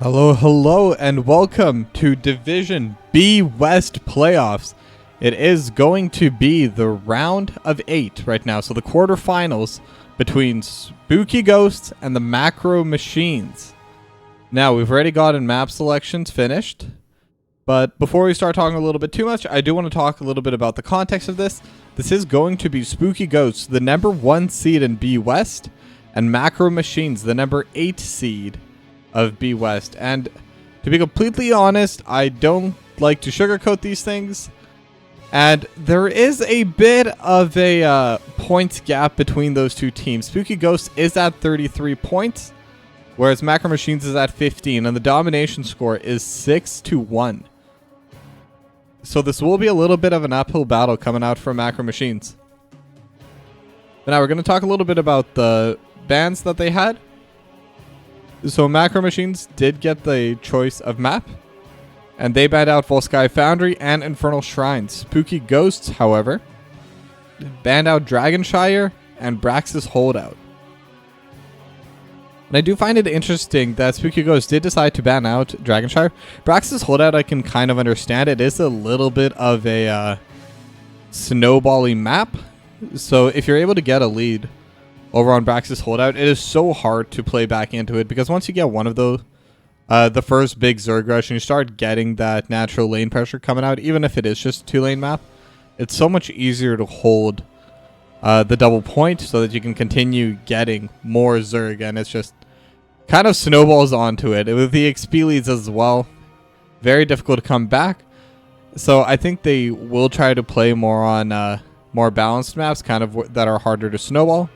Hello, and welcome to Division B West playoffs. It is going to be the round of 8 right now, so the quarterfinals between Spooky Ghosts and the Macro Machines. Now, we've already gotten map selections finished, but before we start talking a little bit too much, I do want to talk a little bit about the context of this. This is going to be Spooky Ghosts, the number 1 seed in B West, and Macro Machines, the number 8 seed of B West. And to be completely honest, I don't like to sugarcoat these things, and there is a bit of a points gap between those two teams. Spooky Ghost is at 33 points, whereas Macro Machines is at 15, and the domination score is 6-1. So this will be a little bit of an uphill battle coming out from Macro Machines. But now we're going to talk a little bit about the bans that they had. So Macro Machines did get the choice of map, and they banned out Volsky Foundry and Infernal Shrines. Spooky Ghosts, however, banned out Dragonshire and Brax's Holdout. And I do find it interesting that Spooky Ghosts did decide to ban out Dragonshire. Brax's Holdout I can kind of understand. It is a little bit of a snowbally map, so if you're able to get a lead over on Brax's Holdout, it is so hard to play back into it, because once you get one of those, the first big Zerg rush, and you start getting that natural lane pressure coming out, even if it is just a 2-lane map, it's so much easier to hold the double point so that you can continue getting more Zerg, and it's just kind of snowballs onto it. With the XP leads as well, very difficult to come back. So I think they will try to play more on more balanced maps, kind of that are harder to snowball.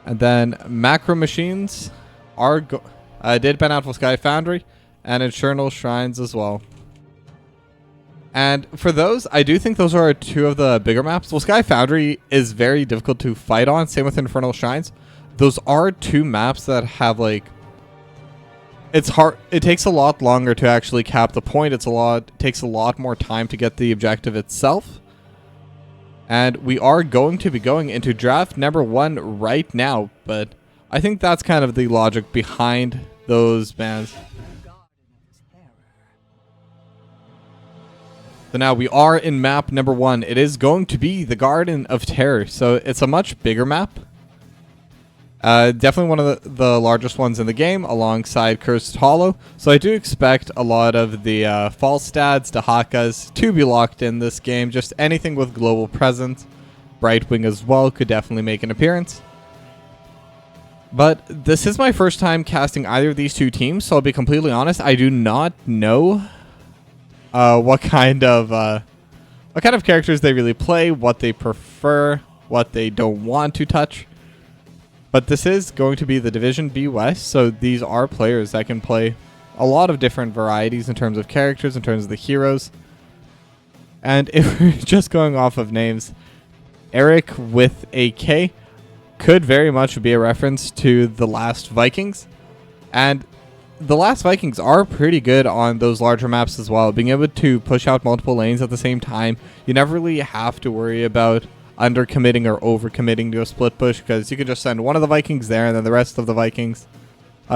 And then Macro Machines did ban out Volsky Foundry and Infernal Shrines as well. And for those, I do think those are two of the bigger maps. Volsky Foundry is very difficult to fight on. Same with Infernal Shrines. Those are two maps that have, like, it's hard. It takes a lot longer to actually cap the point. It takes a lot more time to get the objective itself. And we are going to be going into draft number 1 right now, but I think that's kind of the logic behind those bans. So now we are in map number 1. It is going to be the Garden of Terror, so it's a much bigger map. Definitely one of the largest ones in the game, alongside Cursed Hollow. So I do expect a lot of the Falstads, Dahakas to be locked in this game. Just anything with global presence. Brightwing as well could definitely make an appearance. But this is my first time casting either of these two teams, so I'll be completely honest, I do not know what kind of characters they really play, what they prefer, what they don't want to touch. But this is going to be the Division B West, so these are players that can play a lot of different varieties in terms of characters, in terms of the heroes. And if we're just going off of names, Eric with a K could very much be a reference to the Last Vikings. And the Last Vikings are pretty good on those larger maps as well. Being able to push out multiple lanes at the same time, you never really have to worry about under-committing or over-committing to a split push, because you can just send one of the Vikings there and then the rest of the Vikings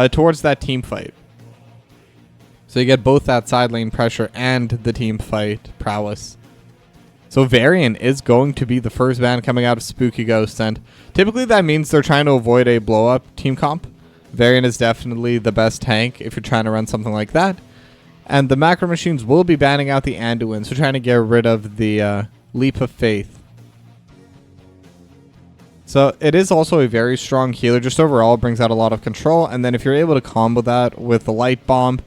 towards that team fight. So you get both that side lane pressure and the team fight prowess. So Varian is going to be the first ban coming out of Spooky Ghost, and typically that means they're trying to avoid a blow-up team comp. Varian is definitely the best tank if you're trying to run something like that. And the Macro Machines will be banning out the Anduin, so trying to get rid of the Leap of Faith. So it is also a very strong healer, just overall brings out a lot of control, and then if you're able to combo that with the Light Bomb,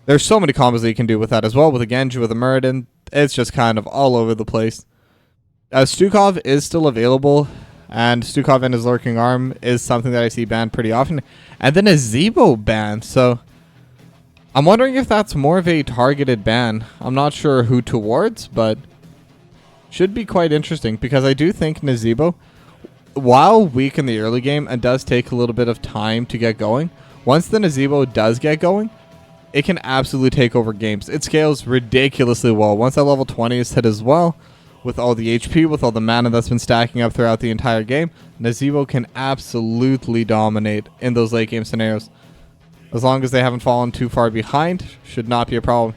there's so many combos that you can do with that as well, with a Genji, with a Muradin. It's just kind of all over the place. Stukov is still available, and Stukov and his Lurking Arm is something that I see banned pretty often. And then a Zebo ban, so I'm wondering if that's more of a targeted ban. I'm not sure who towards, but should be quite interesting, because I do think Nazebo, while weak in the early game and does take a little bit of time to get going, once the Nazebo does get going, it can absolutely take over games. It scales ridiculously well. Once that level 20 is hit as well, with all the HP, with all the mana that's been stacking up throughout the entire game, Nazebo can absolutely dominate in those late game scenarios. As long as they haven't fallen too far behind, should not be a problem.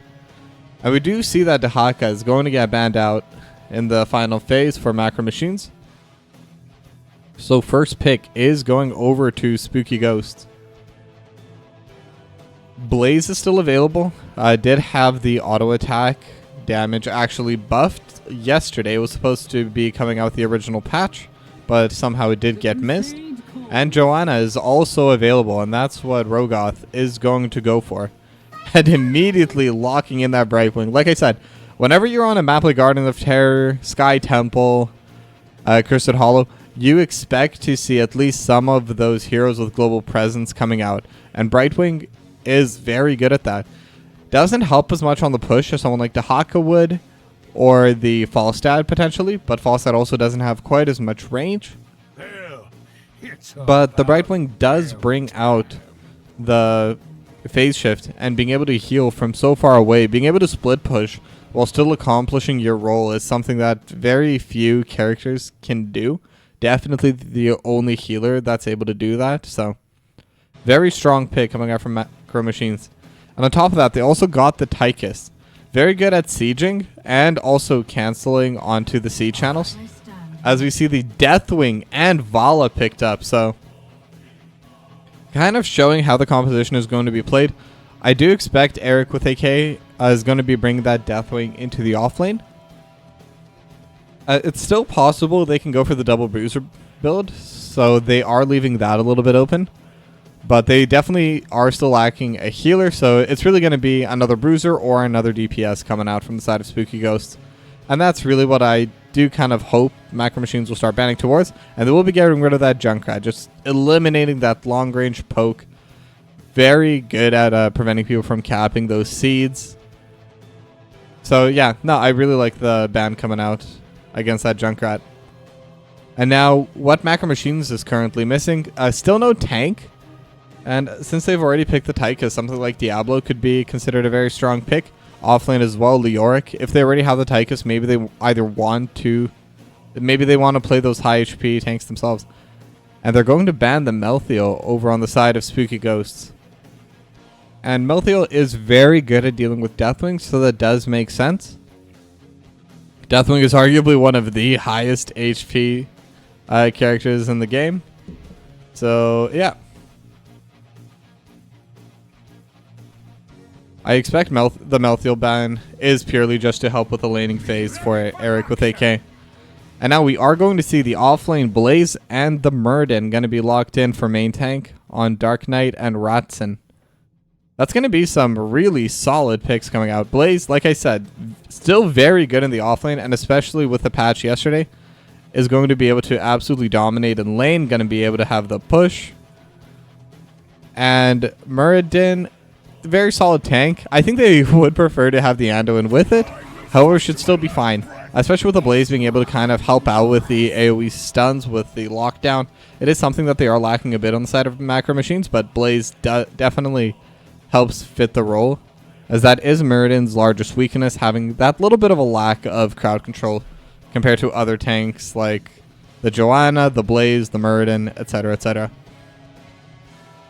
And we do see that Dahaka is going to get banned out in the final phase for Macro Machines. So first pick is going over to Spooky Ghost. Blaze is still available. I did have the auto attack damage actually buffed yesterday. It was supposed to be coming out with the original patch, but somehow it did get missed. And Joanna is also available, and that's what Rogoth is going to go for. And immediately locking in that Brightwing. Like I said, whenever you're on a map like Garden of Terror, Sky Temple, Cursed Hollow, you expect to see at least some of those heroes with global presence coming out. And Brightwing is very good at that. Doesn't help as much on the push as someone like Dahaka would, or the Falstad potentially, but Falstad also doesn't have quite as much range. But the Brightwing does bring out the phase shift, and being able to heal from so far away, being able to split push while still accomplishing your role is something that very few characters can do. Definitely the only healer that's able to do that. So very strong pick coming out from Macro Machines. And on top of that, they also got the Tychus. Very good at sieging and also canceling onto the siege channels. As we see the Deathwing and Vala picked up. So kind of showing how the composition is going to be played. I do expect Eric with AK is going to be bringing that Deathwing into the offlane. It's still possible they can go for the double bruiser build, so they are leaving that a little bit open. But they definitely are still lacking a healer, so it's really going to be another bruiser or another DPS coming out from the side of Spooky Ghost. And that's really what I do kind of hope Macro Machines will start banning towards. And they will be getting rid of that Junkrat, just eliminating that long-range poke. Very good at preventing people from capping those seeds. So yeah, no, I really like the ban coming out against that Junkrat. And now, what Macro Machines is currently missing, still no tank. And since they've already picked the Tychus, something like Diablo could be considered a very strong pick. Offlane as well, Leoric. If they already have the Tychus, maybe they either want to... Maybe they want to play those high HP tanks themselves. And they're going to ban the Melthiel over on the side of Spooky Ghosts. And Melthiel is very good at dealing with Deathwing, so that does make sense. Deathwing is arguably one of the highest HP characters in the game. So, yeah. I expect the Melthiel ban is purely just to help with the laning phase for Eric with AK. And now we are going to see the offlane Blaze and the Murden going to be locked in for main tank on Dark Knight and Ratson. That's going to be some really solid picks coming out. Blaze, like I said, still very good in the offlane, and especially with the patch yesterday, is going to be able to absolutely dominate in lane, going to be able to have the push. And Muradin, very solid tank. I think they would prefer to have the Anduin with it. However, should still be fine. Especially with the Blaze being able to kind of help out with the AoE stuns, with the lockdown. It is something that they are lacking a bit on the side of Macro Machines, but Blaze definitely helps fit the role, as that is Muradin's largest weakness, having that little bit of a lack of crowd control compared to other tanks like the Joanna, the Blaze, the Muradin, etc., etc.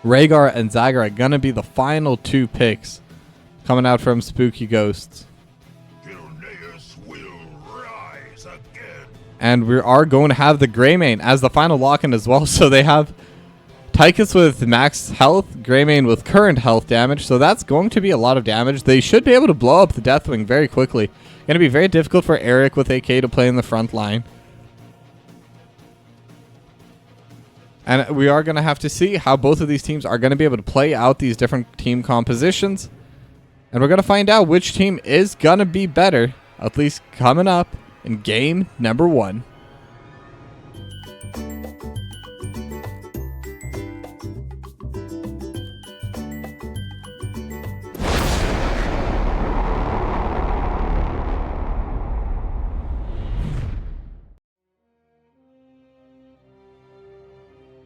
Rhaegar and Zagar are going to be the final two picks coming out from Spooky Ghosts. And we are going to have the Greymane as the final lock-in as well. So they have Tychus with max health, Greymane with current health damage. So that's going to be a lot of damage. They should be able to blow up the Deathwing very quickly. Going to be very difficult for Eric with AK to play in the front line. And we are going to have to see how both of these teams are going to be able to play out these different team compositions. And we're going to find out which team is going to be better, at least coming up in game number 1.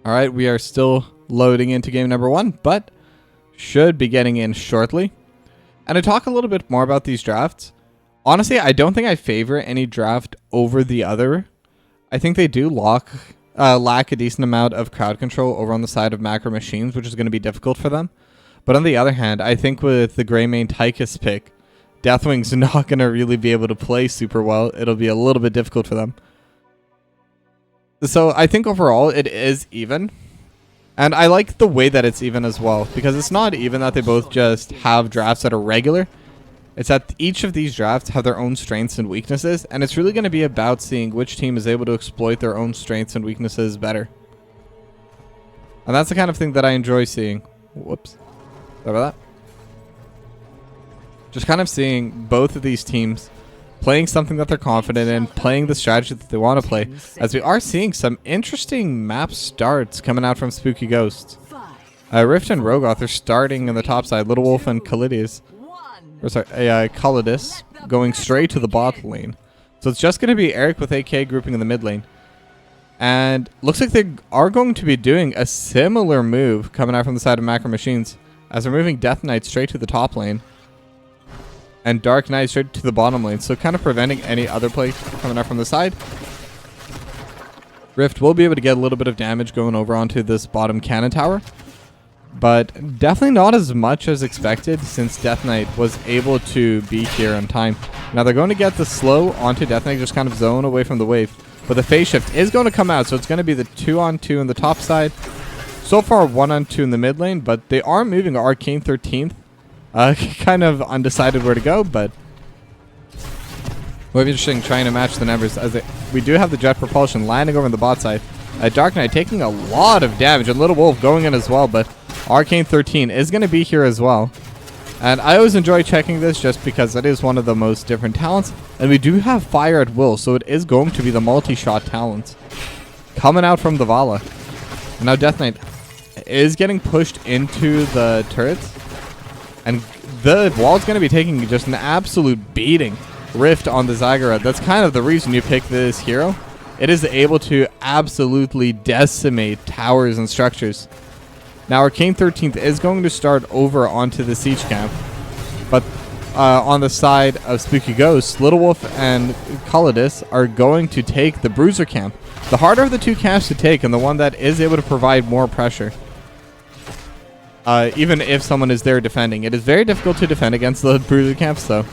All right, we are still loading into game number 1, but should be getting in shortly. And to talk a little bit more about these drafts, honestly, I don't think I favor any draft over the other. I think they do lack a decent amount of crowd control over on the side of Macro Machines, which is going to be difficult for them. But on the other hand, I think with the Greymane Tychus pick, Deathwing's not going to really be able to play super well. It'll be a little bit difficult for them. So I think overall it is even. And I like the way that it's even as well, because it's not even that they both just have drafts that are regular. It's that each of these drafts have their own strengths and weaknesses, and it's really going to be about seeing which team is able to exploit their own strengths and weaknesses better. And that's the kind of thing that I enjoy seeing. Whoops. Sorry about that. Just kind of seeing both of these teams playing something that they're confident in, playing the strategy that they want to play, as we are seeing some interesting map starts coming out from Spooky Ghost. Rift and Rogoth are starting in the top side. Little Wolf and Calidus, Calidus going straight to the bot lane. So it's just going to be Eric with AK grouping in the mid lane. And looks like they are going to be doing a similar move coming out from the side of Macro Machines, as they're moving Death Knight straight to the top lane and Dark Knight straight to the bottom lane, so kind of preventing any other play coming out from the side. Rift will be able to get a little bit of damage going over onto this bottom cannon tower, but definitely not as much as expected, since Death Knight was able to be here on time. Now they're going to get the slow onto Death Knight, just kind of zone away from the wave, but the phase shift is going to come out, so it's going to be the 2-on-2 in the top side. So far 1-on-2 in the mid lane, but they are moving Arcane 13th. Kind of undecided where to go, but will be interesting trying to match the numbers, as we do have the jet propulsion landing over on the bot side. Dark Knight taking a lot of damage, and Little Wolf going in as well, but Arcane 13 is going to be here as well. And I always enjoy checking this just because it is one of the most different talents, and we do have fire at will, so it is going to be the multi-shot talent coming out from the Vala. And now Death Knight is getting pushed into the turrets, and the wall's going to be taking just an absolute beating. Rift on the Zagara. That's kind of the reason you pick this hero. It is able to absolutely decimate towers and structures. Now Arcane 13th is going to start over onto the siege camp, but on the side of Spooky Ghost, Little Wolf and Calidus are going to take the Bruiser camp. The harder of the two camps to take, and the one that is able to provide more pressure. Even if someone is there defending. It is very difficult to defend against the Bruiser camps, though.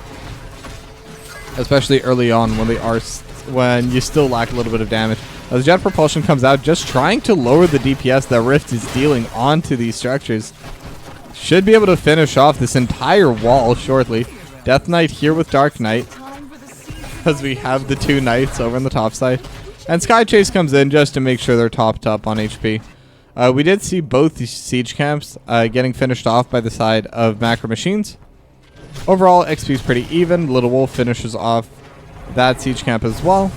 Especially early on when you still lack a little bit of damage. As Jet Propulsion comes out, just trying to lower the DPS that Rift is dealing onto these structures. Should be able to finish off this entire wall shortly. Death Knight here with Dark Knight, as we have the two Knights over on the top side. And Sky Chase comes in just to make sure they're topped up on HP. We did see both the siege camps getting finished off by the side of Macro Machines. Overall, XP is pretty even. Little Wolf finishes off that siege camp as well.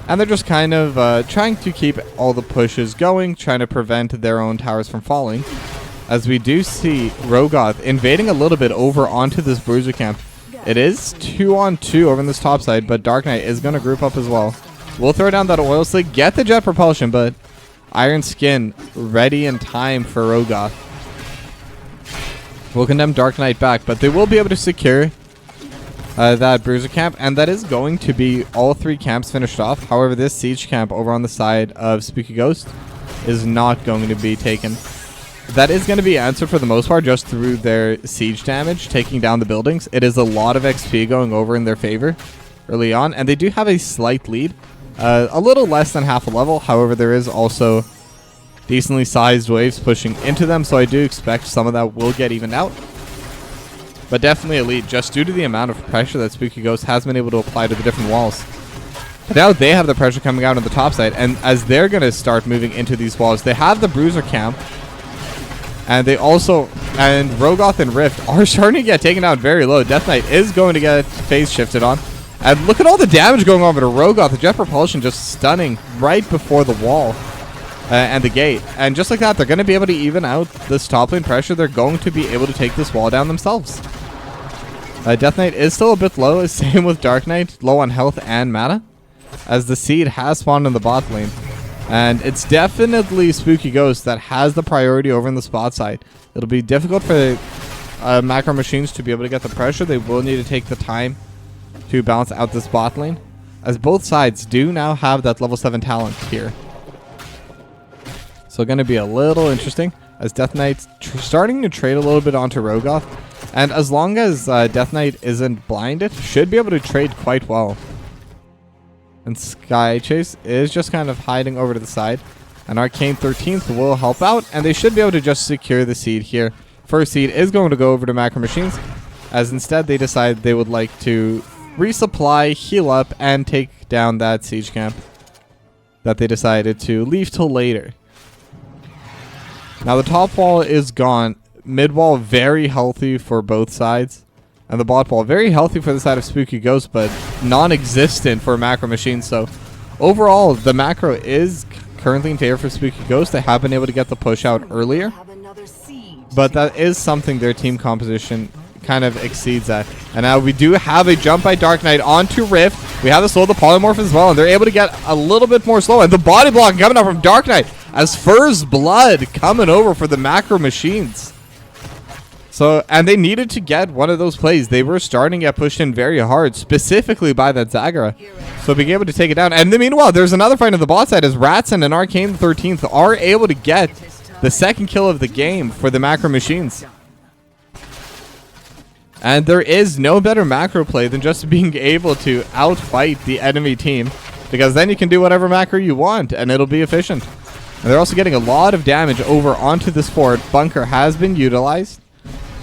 And they're just kind of trying to keep all the pushes going, trying to prevent their own towers from falling. As we do see Rogoth invading a little bit over onto this Bruiser camp. It is 2-on-2 over on this top side, but Dark Knight is going to group up as well. We'll throw down that oil slick, get the jet propulsion, but Iron Skin ready in time for Rogoth. We'll condemn Dark Knight back, but they will be able to secure that Bruiser camp, and that is going to be all three camps finished off. However, this siege camp over on the side of Spooky Ghost is not going to be taken. That is going to be answered for the most part just through their siege damage, taking down the buildings. It is a lot of XP going over in their favor early on, and they do have a slight lead. A little less than half a level. However, there is also decently sized waves pushing into them, so I do expect some of that will get evened out. But definitely a lead, just due to the amount of pressure that Spooky Ghost has been able to apply to the different walls. But now they have the pressure coming out on the top side, and as they're going to start moving into these walls, they have the Bruiser camp, and they also, and Rogoth and Rift are starting to get taken out very low. Death Knight is going to get phase shifted on. And look at all the damage going on to Rogoth. The jet propulsion just stunning right before the wall and the gate. And just like that, they're going to be able to even out this top lane pressure. They're going to be able to take this wall down themselves. Death Knight is still a bit low. Same with Dark Knight. Low on health and mana, as the Seed has spawned in the bot lane. And it's definitely Spooky Ghost that has the priority over in the spot side. It'll be difficult for Macro Machines to be able to get the pressure. They will need to take the time to balance out this bot lane, as both sides do now have that level 7 talent here. So going to be a little interesting. as Death Knight's starting to trade a little bit onto Rogoth. And as long as Death Knight isn't blinded, should be able to trade quite well. And Sky Chase is just kind of hiding over to the side. And Arcane 13th will help out, and they should be able to just secure the seed here. First seed is going to go over to Macro Machines, as instead they decide they would like to resupply, heal up, and take down that siege camp that they decided to leave till later. Now the top wall is gone. Mid wall very healthy for both sides. And the bot wall very healthy for the side of Spooky Ghost, but non-existent for Macro Machines. So overall, the macro is currently in favor for Spooky Ghost. They have been able to get the push out earlier. But that is something their team composition kind of exceeds that. And now we do have a jump by Dark Knight onto Rift. We have to slow the polymorph as well, and they're able to get a little bit more slow. And the body block coming up from Dark Knight as Fur's Blood coming over for the Macro Machines. So, and they needed to get one of those plays. They were starting to get pushed in very hard, specifically by that Zagara. So being able to take it down. And meanwhile, there's another fight on the bot side as Ratson and Arcane 13th are able to get the second kill of the game for the Macro Machines. And there is no better macro play than just being able to outfight the enemy team, because then you can do whatever macro you want and it'll be efficient. And they're also getting a lot of damage over onto this fort. Bunker has been utilized.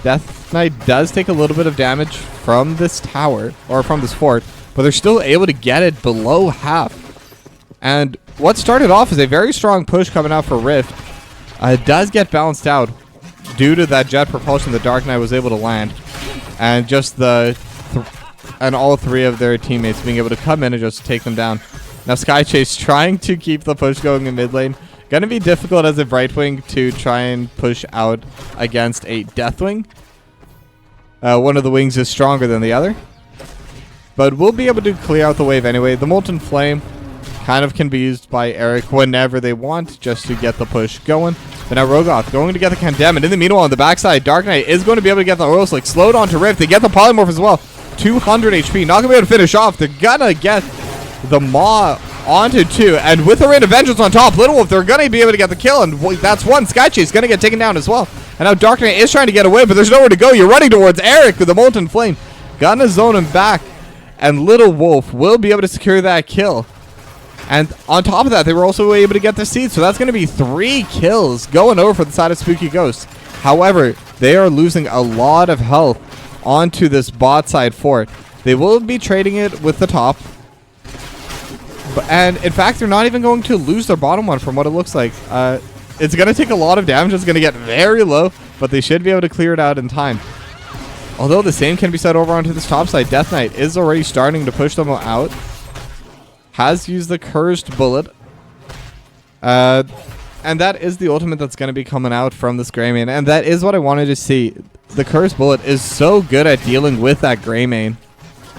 Death Knight does take a little bit of damage from this tower, or from this fort, but they're still able to get it below half. And what started off as a very strong push coming out for Rift, it does get balanced out due to that jet propulsion the Dark Knight was able to land. And just and all three of their teammates being able to come in and just take them down. Now Sky Chase trying to keep the push going in mid lane. Going to be difficult as a Brightwing to try and push out against a Deathwing. One of the wings is stronger than the other. But we'll be able to clear out the wave anyway. The Molten Flame kind of can be used by Eric whenever they want, just to get the push going. But now Rogoth going to get the Condemn. And in the meanwhile, on the backside, Dark Knight is going to be able to get the Oil Slick slowed onto Rift. They get the Polymorph as well. 200 HP. Not going to be able to finish off. They're going to get the Maw onto 2. And with the Rain of Vengeance on top, Little Wolf, they're going to be able to get the kill. And that's one. Sky Chase going to get taken down as well. And now Dark Knight is trying to get away, but there's nowhere to go. You're running towards Eric with the Molten Flame. Gonna zone him back. And Little Wolf will be able to secure that kill. And on top of that, they were also able to get the seed. So that's going to be 3 kills going over for the side of Spooky Ghost. However, they are losing a lot of health onto this bot side fort. They will be trading it with the top. And in fact, they're not even going to lose their bottom one from what it looks like. It's going to take a lot of damage. It's going to get very low, but they should be able to clear it out in time. Although the same can be said over onto this top side. Death Knight is already starting to push them out. Has used the Cursed Bullet. And that is the ultimate that's going to be coming out from this Greymane. And that is what I wanted to see. The Cursed Bullet is so good at dealing with that Greymane.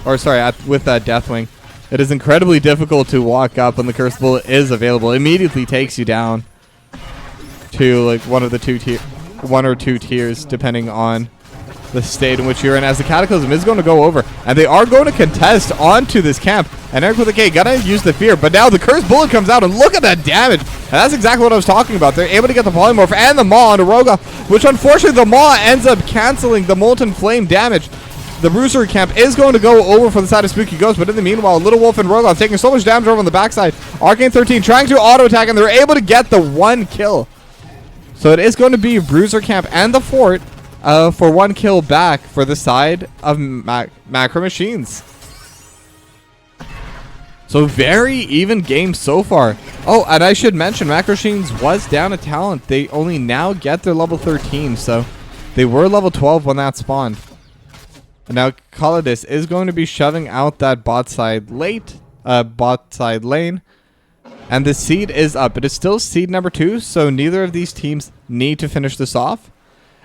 Or sorry, with that Deathwing. It is incredibly difficult to walk up when the Cursed Bullet is available. It immediately takes you down to like one or two tiers, depending on the state in which you're in, as the Cataclysm is going to go over. And they are going to contest onto this camp. And Eric with a K gonna use the fear. But now the Cursed Bullet comes out, and look at that damage. And that's exactly what I was talking about. They're able to get the Polymorph and the Maw onto Rogoth, which unfortunately the Maw ends up canceling the Molten Flame damage. The Bruiser camp is going to go over for the side of Spooky Ghost, but in the meanwhile, Little Wolf and Rogoth taking so much damage over on the backside. Arcane 13 trying to auto attack, and they're able to get the 1 kill. So it is going to be Bruiser camp and the fort for 1 kill back for the side of Macro Machines. So very even game so far. Oh, and I should mention, Macro Machines was down a talent. They only now get their level 13, so they were level 12 when that spawned. And now Calidus is going to be shoving out that bot side lane. And the seed is up. It is still seed number 2, so neither of these teams need to finish this off.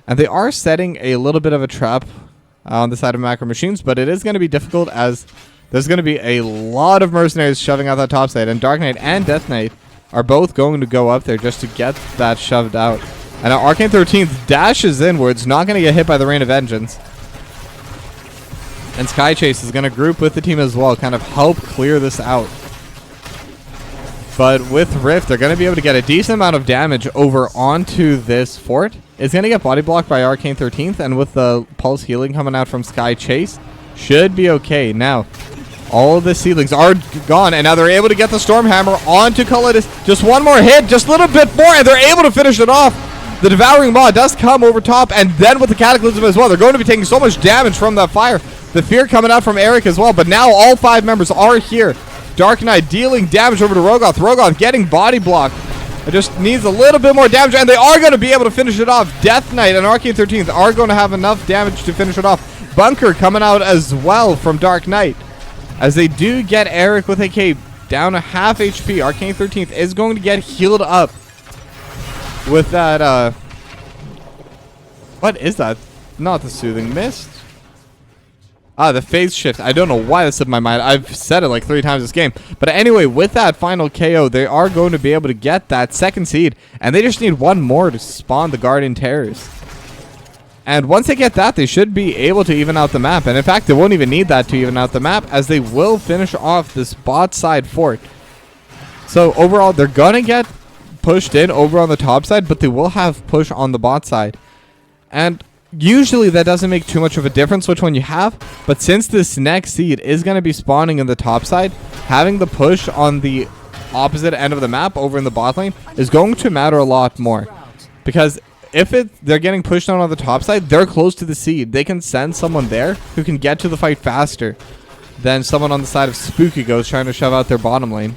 And they are setting a little bit of a trap on the side of Macro Machines, but it is going to be difficult as there's going to be a lot of mercenaries shoving out that top side. And Dark Knight and Death Knight are both going to go up there just to get that shoved out. And now Arcane 13th dashes inwards, not going to get hit by the Rain of Vengeance. And Sky Chase is going to group with the team as well, kind of help clear this out. But with Rift, they're going to be able to get a decent amount of damage over onto this fort. It's going to get body blocked by Arcane 13th, and with the pulse healing coming out from Sky Chase, should be okay. Now, all of the seedlings are gone, and now they're able to get the Stormhammer onto Calidus. Just one more hit, just a little bit more, and they're able to finish it off. The Devouring Maw does come over top, and then with the Cataclysm as well, they're going to be taking so much damage from that fire. The Fear coming out from Eric as well, but now all 5 members are here. Dark Knight dealing damage over to Rogoth. Rogoth getting body blocked. It just needs a little bit more damage, and they are going to be able to finish it off. Death Knight and Arcane 13th are going to have enough damage to finish it off. Bunker coming out as well from Dark Knight, as they do get Eric with AK down to half HP. Arcane 13th is going to get healed up with that, what is that? Not the Soothing Mist. The phase shift. I don't know why that slipped my mind. I've said it like 3 times this game. But anyway, with that final KO, they are going to be able to get that second seed. And they just need one more to spawn the Guardian Terrors. And once they get that, they should be able to even out the map. And in fact, they won't even need that to even out the map, as they will finish off this bot side fort. So overall, they're going to get pushed in over on the top side, but they will have push on the bot side. And usually that doesn't make too much of a difference which one you have, but since this next seed is going to be spawning in the top side, having the push on the opposite end of the map over in the bot lane is going to matter a lot more. Because if they're getting pushed down on the top side, they're close to the seed. They can send someone there who can get to the fight faster than someone on the side of Spooky Ghost trying to shove out their bottom lane.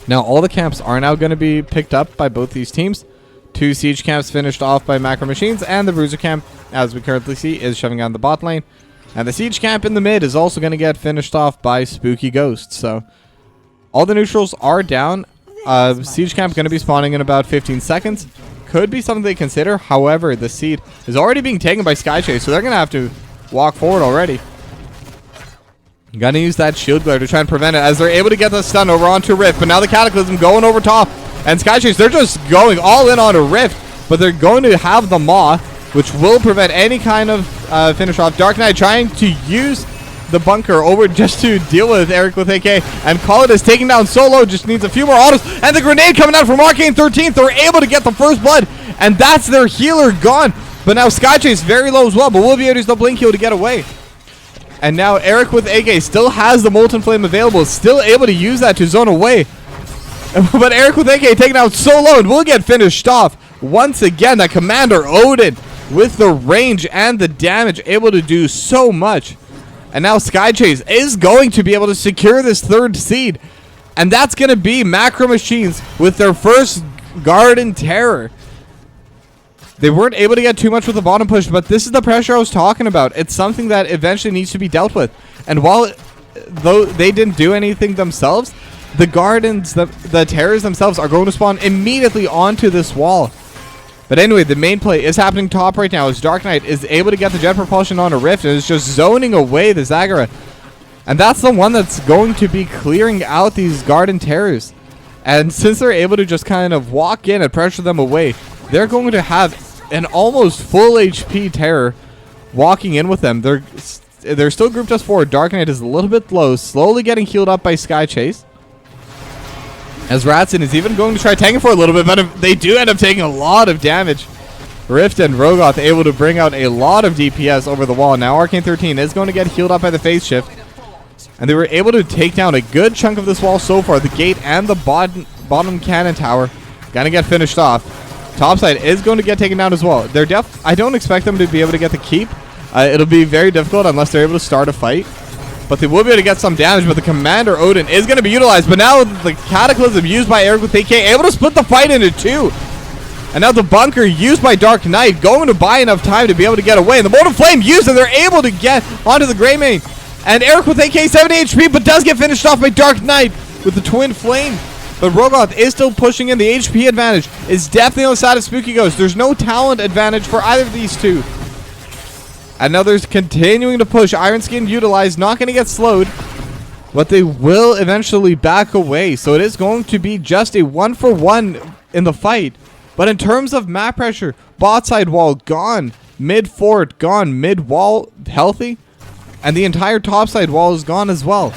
Now all the camps are now going to be picked up by both these teams. 2 siege camps finished off by Macro Machines, and the Bruiser camp, as we currently see, is shoving down the bot lane. And the siege camp in the mid is also going to get finished off by Spooky Ghost. So all the neutrals are down. Siege camp going to be spawning in about 15 seconds. Could be something they consider. However, the seed is already being taken by Sky Chase, so they're going to have to walk forward already. Gonna use that shield glare to try and prevent it, as they're able to get the stun over onto Rift. But now the Cataclysm going over top. And Sky Chase, they're just going all in on a Rift, but they're going to have the Maw, which will prevent any kind of finish off. Dark Knight trying to use the bunker over just to deal with Eric with AK, and Calidus taking down solo, just needs a few more autos, and the grenade coming out from Arcane 13th. They're able to get the first blood, and that's their healer gone. But now Sky Chase very low as well, but will be able to use the blink heal to get away. And now Eric with AK still has the Molten Flame available, still able to use that to zone away. But Eric with AK taken out solo and will get finished off. Once again, that Commander Odin with the range and the damage, able to do so much. And now Sky Chase is going to be able to secure this 3rd seed. And that's going to be Macro Machines with their first Guardian Terror. They weren't able to get too much with the bottom push, but this is the pressure I was talking about. It's something that eventually needs to be dealt with. And though they didn't do anything themselves, the Guardians, the Terrors themselves are going to spawn immediately onto this wall. But anyway, the main play is happening top right now, as Dark Knight is able to get the jet propulsion on a Rift and is just zoning away the Zagara. And that's the one that's going to be clearing out these Guardian Terrors. And since they're able to just kind of walk in and pressure them away, they're going to have an almost full HP Terror walking in with them. They're still grouped us forward. Dark Knight is a little bit low, slowly getting healed up by Sky Chase. As Ratson is even going to try tanking for a little bit, but they do end up taking a lot of damage. Rift and Rogoth able to bring out a lot of DPS over the wall. Now Arcane 13 is going to get healed up by the phase shift. And they were able to take down a good chunk of this wall so far. The gate and the bottom cannon tower gonna get finished off. Topside is going to get taken down as well. I don't expect them to be able to get the keep. It'll be very difficult unless they're able to start a fight. But they will be able to get some damage, but the Commander Odin is going to be utilized. But now the Cataclysm used by Eric with AK, able to split the fight into 2. And now the bunker used by Dark Knight, going to buy enough time to be able to get away. And the Molten Flame used, and they're able to get onto the Greymane. And Eric with AK 70 HP, but does get finished off by Dark Knight with the Twin Flame. But Rogoth is still pushing in. The HP advantage is definitely on the side of Spooky Ghost. There's no talent advantage for either of these two. And now there's continuing to push. Iron Skin utilized, not going to get slowed, but they will eventually back away. So it is going to be just a 1-for-1 in the fight. But in terms of map pressure, bot side wall gone, mid fort gone, mid wall healthy, and the entire top side wall is gone as well.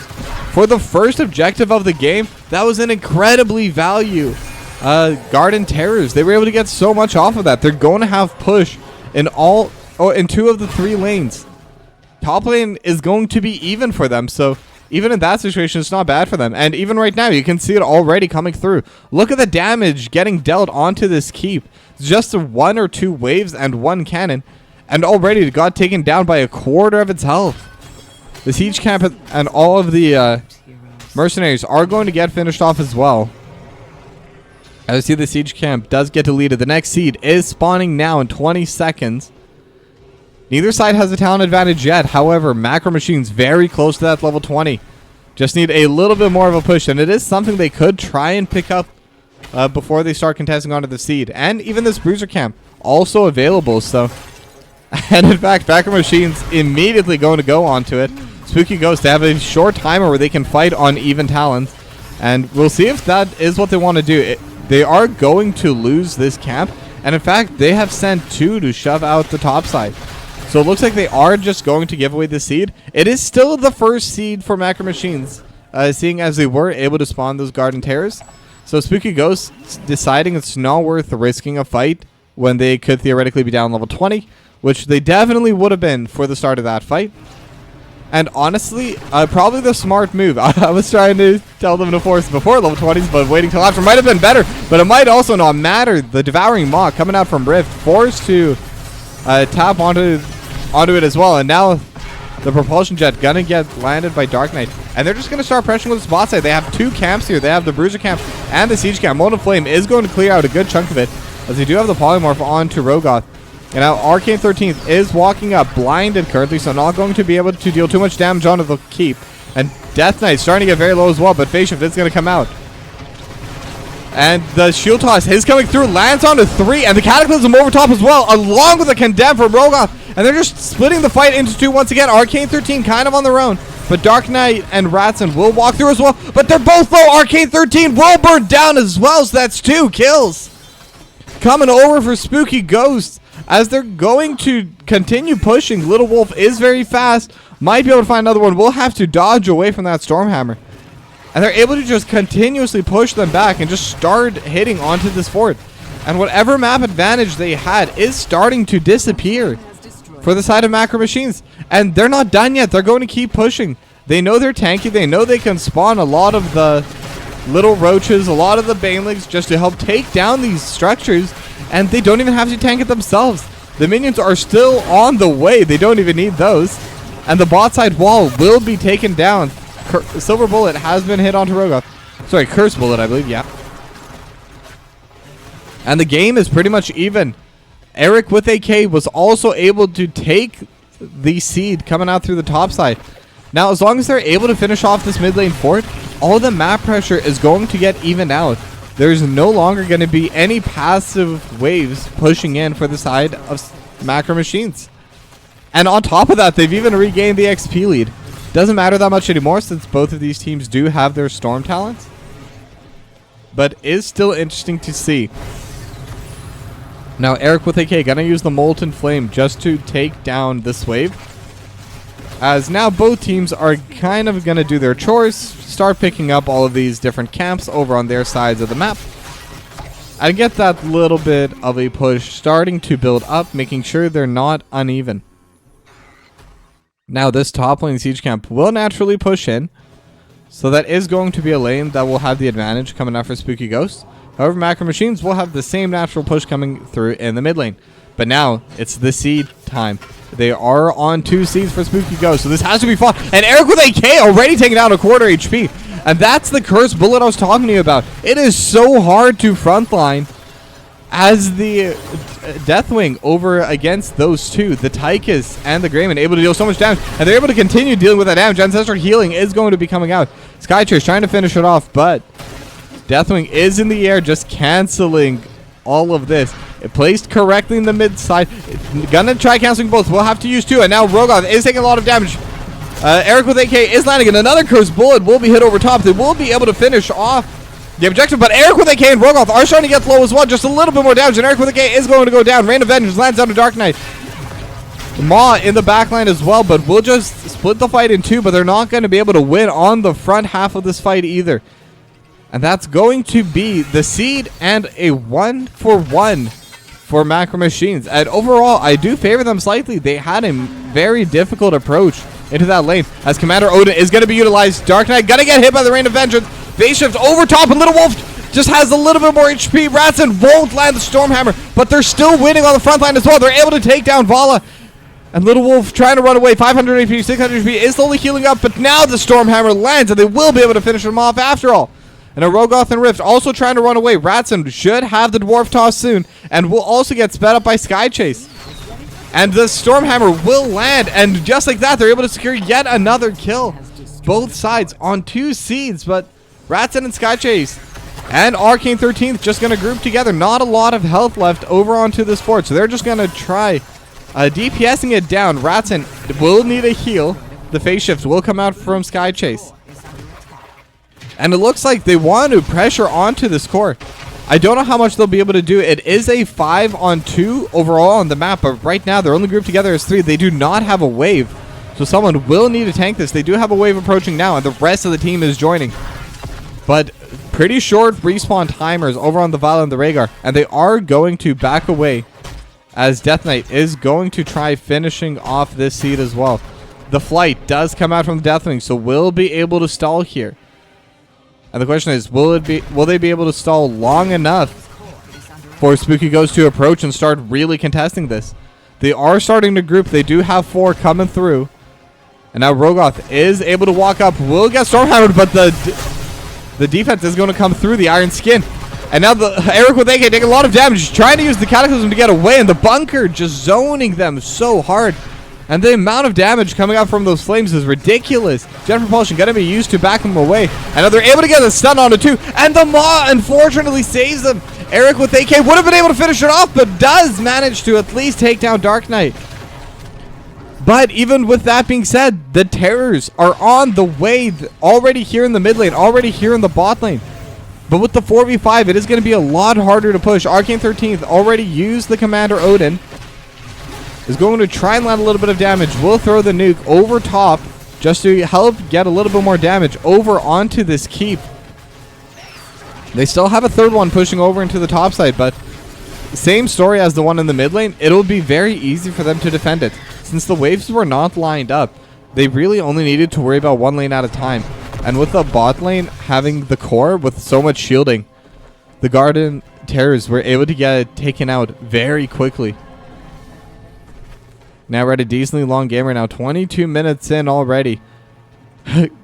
For the first objective of the game, That was an incredibly value Garden Terrors. They were able to get so much off of that. They're going to have push in in 2 of the 3 lanes. Top lane is going to be even for them, so even in that situation, it's not bad for them. And even right now, you can see it already coming through. Look at the damage getting dealt onto this keep. It's just 1 or 2 waves and 1 cannon, and already it got taken down by 1/4 of its health. The siege camp and all of the mercenaries are going to get finished off as well. As you see, the siege camp does get to lead it. The next seed is spawning now in 20 seconds. Neither side has a talent advantage yet. However, Macro Machines very close to that level 20. Just need a little bit more of a push, and it is something they could try and pick up before they start contesting onto the seed. And even this Bruiser camp also available. So, and in fact, Macro Machines immediately going to go onto it. Spooky Ghost, they have a short timer where they can fight on even talents, and we'll see if that is what they want to do. They are going to lose this camp, and in fact, they have sent 2 to shove out the top side. So it looks like they are just going to give away the seed. It is still the first seed for Macro Machines, seeing as they were able to spawn those Garden Terrors. So Spooky Ghost deciding it's not worth risking a fight when they could theoretically be down level 20, which they definitely would have been for the start of that fight. And honestly, probably the smart move. I was trying to tell them to force before level 20s, but waiting till after might have been better. But it might also not matter. The Devouring Maw coming out from Rift, forced to tap onto it as well. And now the Propulsion Jet gonna get landed by Dark Knight. And they're just gonna start pressuring with the spot side. They have 2 camps here. They have the Bruiser camp and the Siege camp. Molten Flame is going to clear out a good chunk of it, as they do have the Polymorph onto Rogoth. And now Arcane 13th is walking up blinded currently, so not going to be able to deal too much damage onto the keep. And Death Knight starting to get very low as well, but Phase Shift is going to come out. And the Shield Toss is coming through, lands onto 3, and the Cataclysm over top as well, along with the Condemn from Rogoth. And they're just splitting the fight into 2 once again. Arcane 13 kind of on their own, but Dark Knight and Ratson will walk through as well, but they're both low. Arcane 13 will burn down as well, so that's 2 kills. Coming over for Spooky Ghost. As they're going to continue pushing, Little Wolf is very fast. Might be able to find another one. We'll have to dodge away from that Stormhammer. And they're able to just continuously push them back and just start hitting onto this fort. And whatever map advantage they had is starting to disappear for the side of Macro Machines. And they're not done yet. They're going to keep pushing. They know they're tanky. They know they can spawn a lot of the little roaches, a lot of the banelings, just to help take down these structures. And they don't even have to tank it themselves. The minions are still on the way. They don't even need those. And the bot side wall will be taken down. Silver Bullet has been hit onto Rogoth. Sorry, Curse Bullet, I believe. Yeah. And the game is pretty much even. Eric with AK was also able to take the seed coming out through the top side. Now, as long as they're able to finish off this mid lane fort, all the map pressure is going to get evened out. There's no longer going to be any passive waves pushing in for the side of Macro Machines. And on top of that, they've even regained the XP lead. Doesn't matter that much anymore since both of these teams do have their Storm talents. But is still interesting to see. Now, Eric with AK going to use the Molten Flame just to take down this wave. As now both teams are kind of going to do their chores, start picking up all of these different camps over on their sides of the map. And get that little bit of a push starting to build up, making sure they're not uneven. Now this top lane siege camp will naturally push in. So that is going to be a lane that will have the advantage coming out for Spooky Ghost. However, Macro Machines will have the same natural push coming through in the mid lane. But now it's the seed time. They are on 2 seeds for Spooky Ghost, so this has to be fun. And Eric with AK already taking down 1/4 HP. And that's the Curse Bullet I was talking to you about. It is so hard to frontline as the Deathwing over against those 2, the Tychus and the Greyman, able to deal so much damage. And they're able to continue dealing with that damage. Ancestral Healing is going to be coming out. Skytrace trying to finish it off, but Deathwing is in the air, just canceling all of this. It placed correctly in the mid side. Gonna try canceling both. We'll have to use 2. And now Rogoth is taking a lot of damage. Eric with AK is landing, and another Curse Bullet will be hit over top. They will be able to finish off the objective, but Eric with AK and Rogoth are starting to get low as well. Just a little bit more damage, and Eric with AK is going to go down. Rain of Vengeance lands down to Dark Knight. Maw in the backline as well, but we'll just split the fight in 2, but they're not going to be able to win on the front half of this fight either. And that's going to be the seed and a 1-for-1 for Macro Machines. And overall, I do favor them slightly. They had a very difficult approach into that lane, as Commander Odin is going to be utilized. Dark Knight gonna get hit by the Rain of Vengeance. Phase shift over top, and Little Wolf just has a little bit more HP. Ratson won't land the Stormhammer, but they're still winning on the front line as well. They're able to take down Vala. And Little Wolf trying to run away. 500 HP, 600 HP is slowly healing up, but now the Stormhammer lands, and they will be able to finish him off after all. And a Rogoth and Rift also trying to run away. Ratson should have the Dwarf Toss soon, and will also get sped up by Sky Chase. And the Stormhammer will land, and just like that, they're able to secure yet another kill. Both sides on 2 seeds, but Ratson and Sky Chase and Arcane 13th just going to group together. Not a lot of health left over onto this fort, so they're just going to try DPSing it down. Ratson will need a heal. The phase shift will come out from Sky Chase. And it looks like they want to pressure onto this core. I don't know how much they'll be able to do. It is a 5-on-2 overall on the map, but right now they're only grouped together as 3. They do not have a wave, so someone will need to tank this. They do have a wave approaching now, and the rest of the team is joining. But pretty short respawn timers over on the Vala and the Rhaegar, and they are going to back away as Death Knight is going to try finishing off this seed as well. The flight does come out from the Deathwing, so we'll be able to stall here. And the question is, will they be able to stall long enough for Spooky Ghost to approach and start really contesting this? They are starting to group. They do have 4 coming through. And now Rogoth is able to walk up. Will get Stormhammered, but the defense is going to come through the Iron Skin. And now the Eric with AK taking a lot of damage, trying to use the Cataclysm to get away, and the bunker just zoning them so hard. And the amount of damage coming out from those flames is ridiculous. Jet Propulsion going to be used to back them away. And now they're able to get the stun on it too. And the Maw unfortunately saves them. Eric with AK would have been able to finish it off, but does manage to at least take down Dark Knight. But even with that being said, the Terrors are on the way already here in the mid lane, already here in the bot lane. But with the 4v5, it is going to be a lot harder to push. Arcane 13th already used the Commander Odin. Is going to try and land a little bit of damage. Will throw the nuke over top just to help get a little bit more damage over onto this keep. They still have a third one pushing over into the top side, but same story as the one in the mid lane. It'll be very easy for them to defend it. Since the waves were not lined up, they really only needed to worry about 1 lane at a time. And with the bot lane having the core with so much shielding, the Garden Terrors were able to get it taken out very quickly. Now we're at a decently long game right now. 22 minutes in already.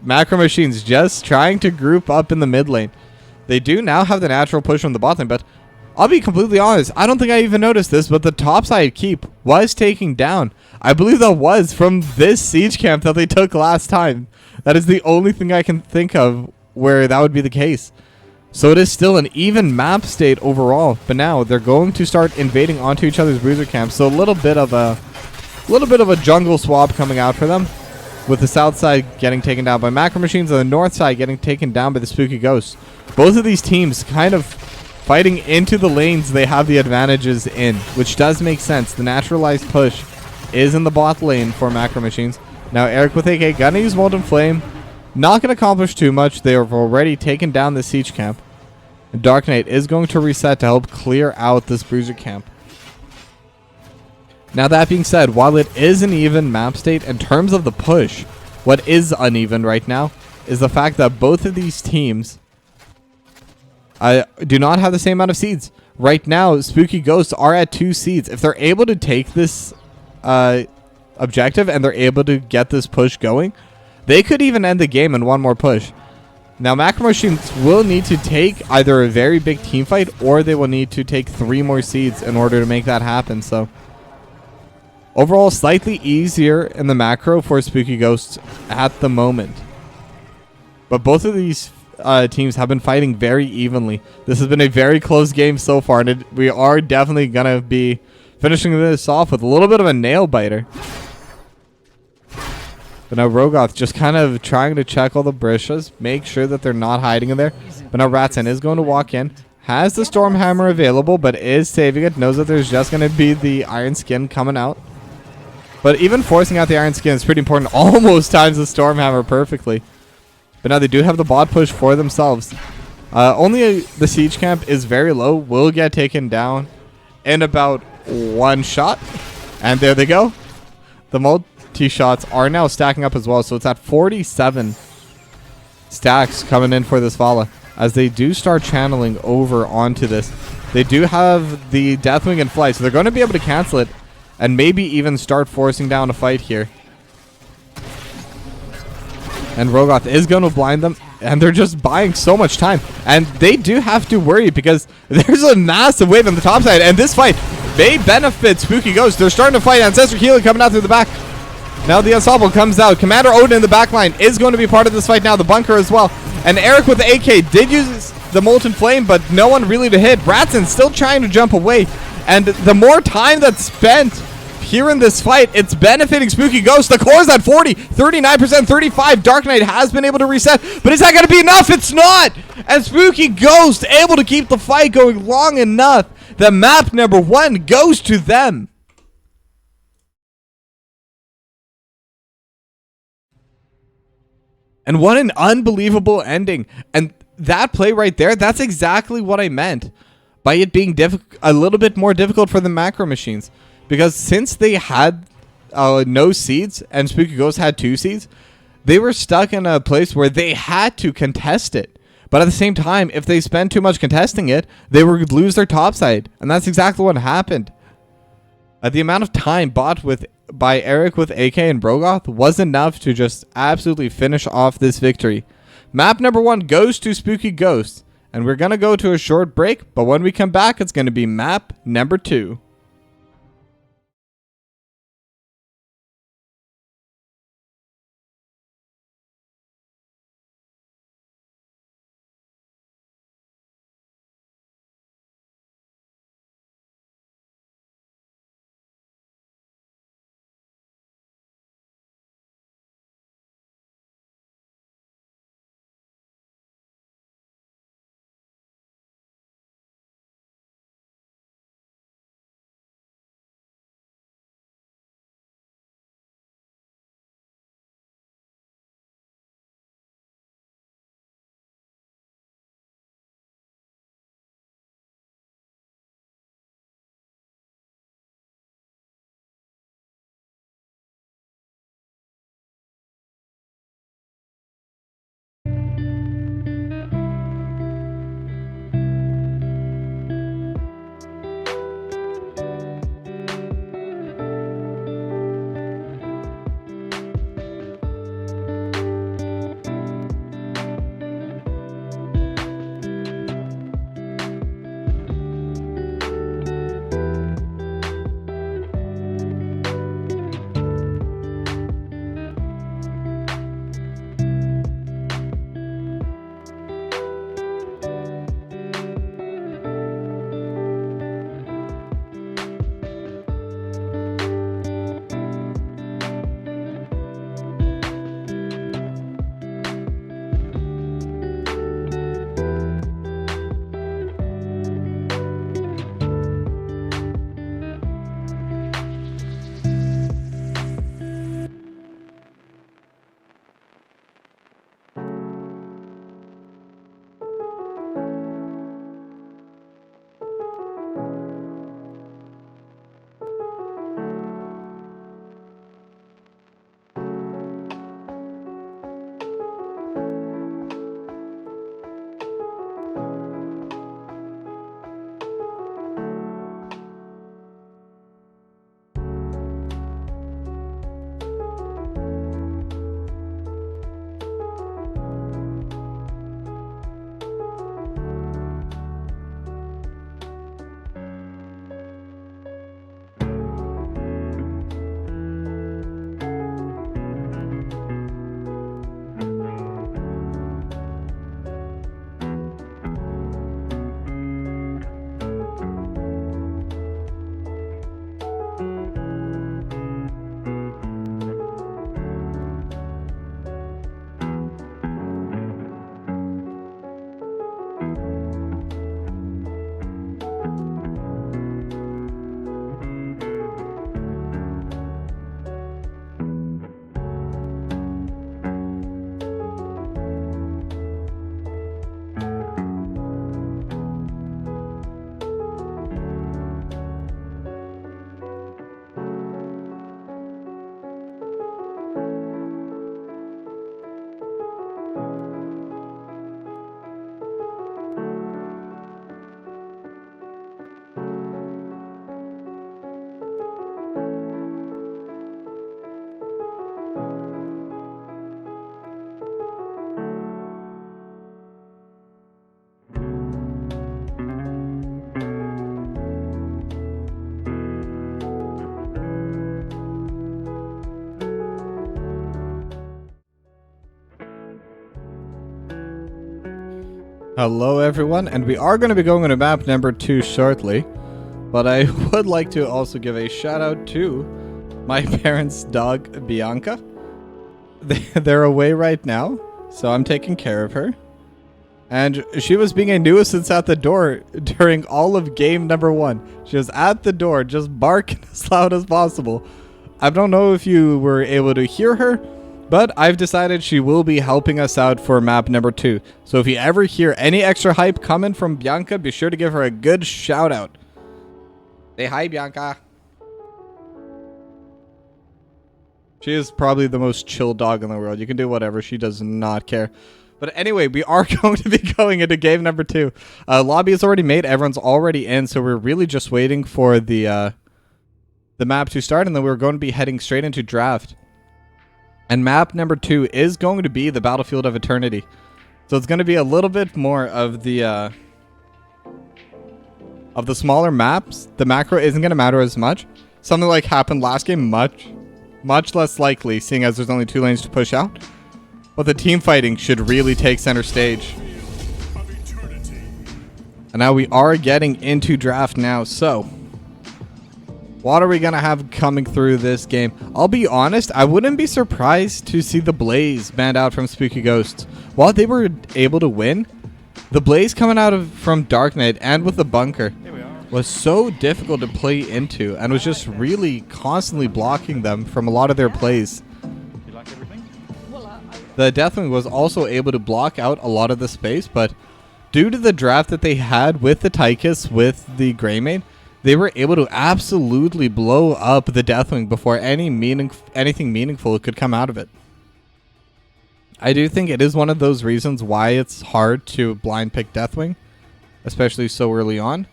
Macro Machines just trying to group up in the mid lane. They do now have the natural push from the bot lane, but I'll be completely honest. I don't think I even noticed this, but the topside keep was taking down. I believe that was from this siege camp that they took last time. That is the only thing I can think of where that would be the case. So it is still an even map state overall, but now they're going to start invading onto each other's bruiser camps. So a little bit of a jungle swap coming out for them, with the south side getting taken down by Macro Machines and the north side getting taken down by the Spooky Ghosts. Both of these teams kind of fighting into the lanes they have the advantages in, which does make sense. The naturalized push is in the bot lane for Macro Machines. Now Eric with AK gonna use Molten Flame. Not gonna accomplish too much. They have already taken down the siege camp. And Dark Knight is going to reset to help clear out this bruiser camp. Now that being said, while it is an even map state, in terms of the push, what is uneven right now is the fact that both of these teams do not have the same amount of seeds. Right now, Spooky Ghosts are at 2 seeds. If they're able to take this objective and they're able to get this push going, they could even end the game in 1 more push. Now, Macro Machines will need to take either a very big team fight, or they will need to take 3 more seeds in order to make that happen. So overall, slightly easier in the macro for Spooky Ghosts at the moment. But both of these teams have been fighting very evenly. This has been a very close game so far, and we are definitely going to be finishing this off with a little bit of a nail biter. But now Rogoth just kind of trying to check all the Brishas, make sure that they're not hiding in there. But now Ratson is going to walk in. Has the Stormhammer available, but is saving it. Knows that there's just going to be the Iron Skin coming out. But even forcing out the Iron Skin is pretty important. Almost times the Stormhammer perfectly. But now they do have the bot push for themselves. Only the siege camp is very low. Will get taken down in about one shot. And there they go. The multi-shots are now stacking up as well. So it's at 47 stacks coming in for this Vala. As they do start channeling over onto this. They do have the Deathwing in flight. So they're going to be able to cancel it. And maybe even start forcing down a fight here. And Rogoth is going to blind them. And they're just buying so much time. And they do have to worry because there's a massive wave on the top side. And this fight may benefit Spooky Ghost. They're starting to fight. Ancestor Healing coming out through the back. Now the Unstoppable comes out. Commander Odin in the back line is going to be part of this fight now. The bunker as well. And Eric with the AK did use the Molten Flame, but no one really to hit. Ratson still trying to jump away. And the more time that's spent here in this fight, it's benefiting Spooky Ghost. The core is at 40, 39%, 35. Dark Knight has been able to reset, but is that going to be enough? It's not! And Spooky Ghost able to keep the fight going long enough that map number 1 goes to them. And what an unbelievable ending. And that play right there, that's exactly what I meant by it being a little bit more difficult for the macro machines. Because since they had no seeds and Spooky Ghost had 2 seeds, they were stuck in a place where they had to contest it. But at the same time, if they spent too much contesting it, they would lose their top side. And that's exactly what happened. The amount of time bought by Eric with AK and Brogoth was enough to just absolutely finish off this victory. Map number 1 goes to Spooky Ghost. And we're going to go to a short break, but when we come back, it's going to be map number 2. Hello everyone, and we are going to be going on to map number 2 shortly, but I would like to also give a shout out to my parents' dog Bianca. They're away right now, so I'm taking care of her. And she was being a nuisance at the door during all of game number 1. She was at the door just barking as loud as possible. I don't know if you were able to hear her, but I've decided she will be helping us out for map number 2. So if you ever hear any extra hype coming from Bianca, be sure to give her a good shout out. Say hi, Bianca. She is probably the most chill dog in the world. You can do whatever. She does not care. But anyway, we are going to be going into game number 2. Lobby is already made. Everyone's already in. So we're really just waiting for the map to start. And then we're going to be heading straight into draft. And map number 2 is going to be the Battlefield of Eternity. So it's going to be a little bit more of the smaller maps. The macro isn't going to matter as much. Something like happened last game, much less likely, seeing as there's only 2 lanes to push out. But the team fighting should really take center stage. And now we are getting into draft now, so what are we going to have coming through this game? I'll be honest, I wouldn't be surprised to see the Blaze banned out from Spooky Ghosts. While they were able to win, the Blaze coming out from Dark Knight and with the bunker was so difficult to play into and was just really constantly blocking them from a lot of their plays. The Deathwing was also able to block out a lot of the space, but due to the draft that they had with the Tychus, with the Greymane, they were able to absolutely blow up the Deathwing before anything meaningful could come out of it. I do think it is one of those reasons why it's hard to blind pick Deathwing, especially so early on.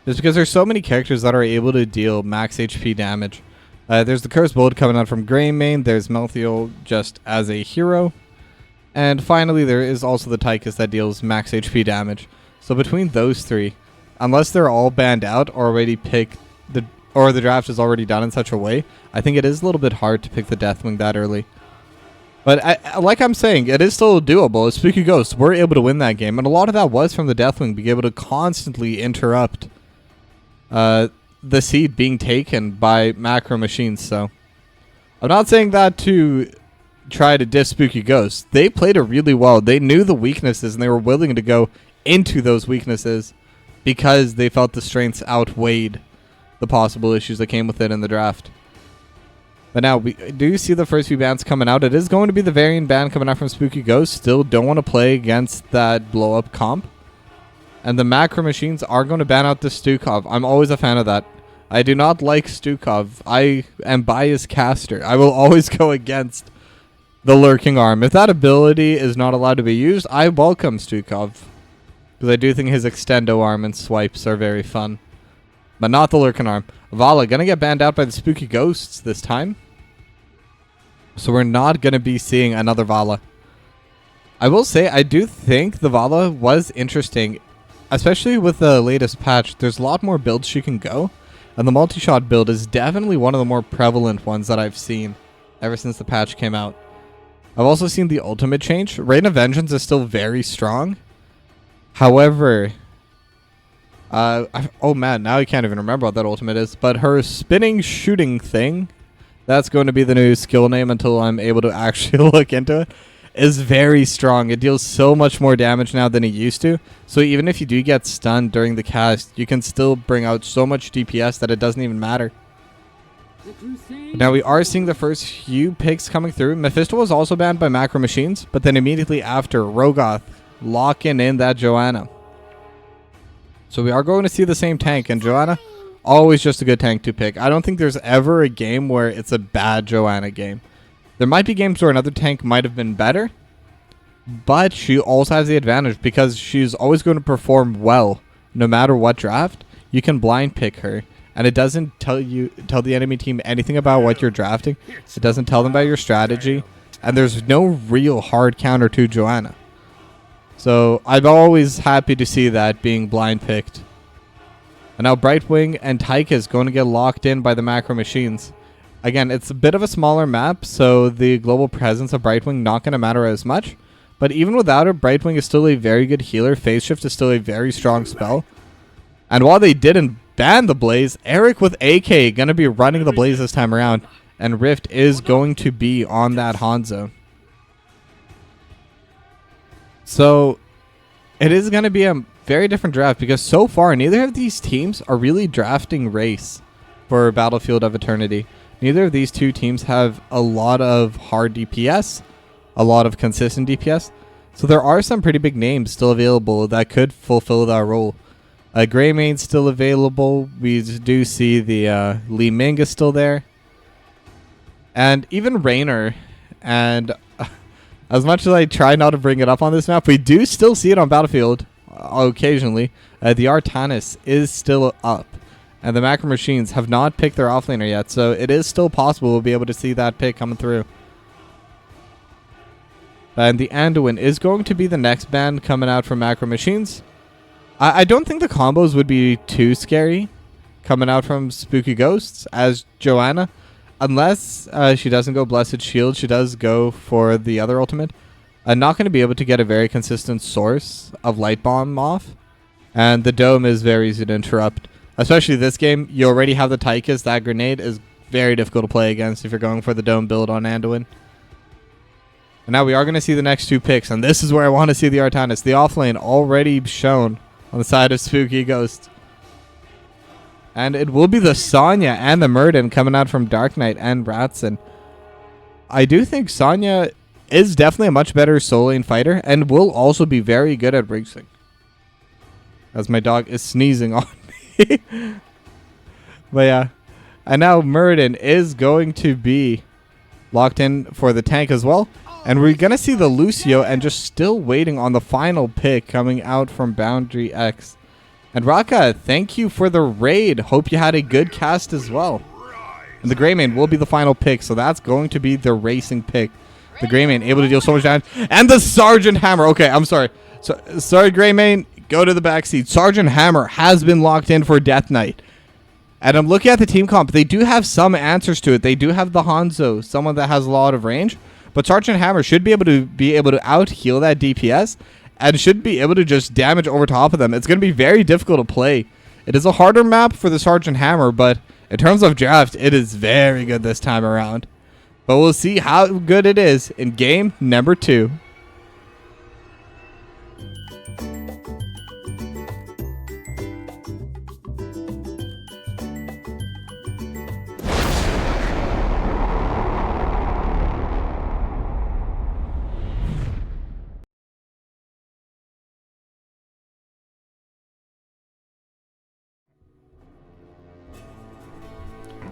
Just because there's so many characters that are able to deal max HP damage. There's the Cursed Bullet coming out from Greymane, there's Melthiel just as a hero, and finally there is also the Tychus that deals max HP damage. So between those 3, unless they're all banned out or already picked, or the draft is already done in such a way, I think it is a little bit hard to pick the Deathwing that early. But like I'm saying, it is still doable. As Spooky Ghosts were able to win that game, and a lot of that was from the Deathwing being able to constantly interrupt the seed being taken by macro machines. So I'm not saying that to try to diss Spooky Ghosts. They played it really well. They knew the weaknesses, and they were willing to go into those weaknesses because they felt the strengths outweighed the possible issues that came with it in the draft. But now, we do see the first few bans coming out. It is going to be the variant ban coming out from Spooky Ghosts. Still don't want to play against that blow-up comp. And the macro machines are going to ban out the Stukov. I'm always a fan of that. I do not like Stukov. I am biased caster. I will always go against the Lurking Arm. If that ability is not allowed to be used, I welcome Stukov. Because I do think his Extendo Arm and swipes are very fun. But not the Lurking Arm. Vala going to get banned out by the Spooky Ghosts this time. So we're not going to be seeing another Vala. I will say, I do think the Vala was interesting. Especially with the latest patch, there's a lot more builds she can go. And the multi-shot build is definitely one of the more prevalent ones that I've seen ever since the patch came out. I've also seen the ultimate change. Rain of Vengeance is still very strong. However, oh man, now I can't even remember what that ultimate is. But her spinning shooting thing, that's going to be the new skill name until I'm able to actually look into it, is very strong. It deals so much more damage now than it used to. So even if you do get stunned during the cast, you can still bring out so much DPS that it doesn't even matter. Now we are seeing the first few picks coming through. Mephisto was also banned by macro machines, but then immediately after, Rogoth locking in that Joanna. So we are going to see the same tank, and Joanna, always just a good tank to pick. I don't think there's ever a game where it's a bad Joanna game. There might be games where another tank might have been better, but she also has the advantage because she's always going to perform well no matter what draft. You can blind pick her, and it doesn't tell the enemy team anything about what you're drafting. It doesn't tell them about your strategy, and there's no real hard counter to Joanna. So I'm always happy to see that being blind picked. And now Brightwing and Tyke is going to get locked in by the macro machines. Again, it's a bit of a smaller map, so the global presence of Brightwing not going to matter as much. But even without it, Brightwing is still a very good healer. Phase Shift is still a very strong spell. And while they didn't ban the Blaze, Eric with AK going to be running the Blaze this time around. And Rift is going to be on that Hanzo. So it is going to be a very different draft because so far neither of these teams are really drafting Race for Battlefield of Eternity. Neither of these two teams have a lot of hard DPS, a lot of consistent DPS. So there are some pretty big names still available that could fulfill that role. Greymaine's still available. We do see the Li Ming is still there. And even Raynor. And as much as I try not to bring it up on this map, we do still see it on Battlefield occasionally. The Artanis is still up. And the Macro Machines have not picked their offlaner yet. So it is still possible we'll be able to see that pick coming through. And the Anduin is going to be the next band coming out from Macro Machines. I don't think the combos would be too scary coming out from Spooky Ghosts as Joanna. Unless she doesn't go Blessed Shield, she does go for the other ultimate. Not going to be able to get a very consistent source of Light Bomb off. And the Dome is very easy to interrupt. Especially this game, you already have the Tychus. That grenade is very difficult to play against if you're going for the Dome build on Anduin. And now we are going to see the next two picks. And this is where I want to see the Artanis. The offlane already shown on the side of Spooky Ghost. And it will be the Sonya and the Murden coming out from Dark Knight and Ratson. I do think Sonya is definitely a much better solo lane fighter and will also be very good at racing. As my dog is sneezing on me. But yeah. And now Murden is going to be locked in for the tank as well. And we're going to see the Lucio and just still waiting on the final pick coming out from Boundary X. And Raka, thank you for the raid. Hope you had a good cast as well. And the Greymane will be the final pick, so that's going to be the racing pick. The Greymane able to deal so much damage. And the Sergeant Hammer. Okay, I'm sorry. Sorry, Greymane. Go to the backseat. Sergeant Hammer has been locked in for Death Knight. And I'm looking at the team comp. They do have some answers to it. They do have the Hanzo, someone that has a lot of range. But Sergeant Hammer should be able to out heal that DPS and should be able to just damage over top of them. It's going to be very difficult to play. It is a harder map for the Sergeant Hammer, but in terms of draft, it is very good this time around. But we'll see how good it is in game number 2.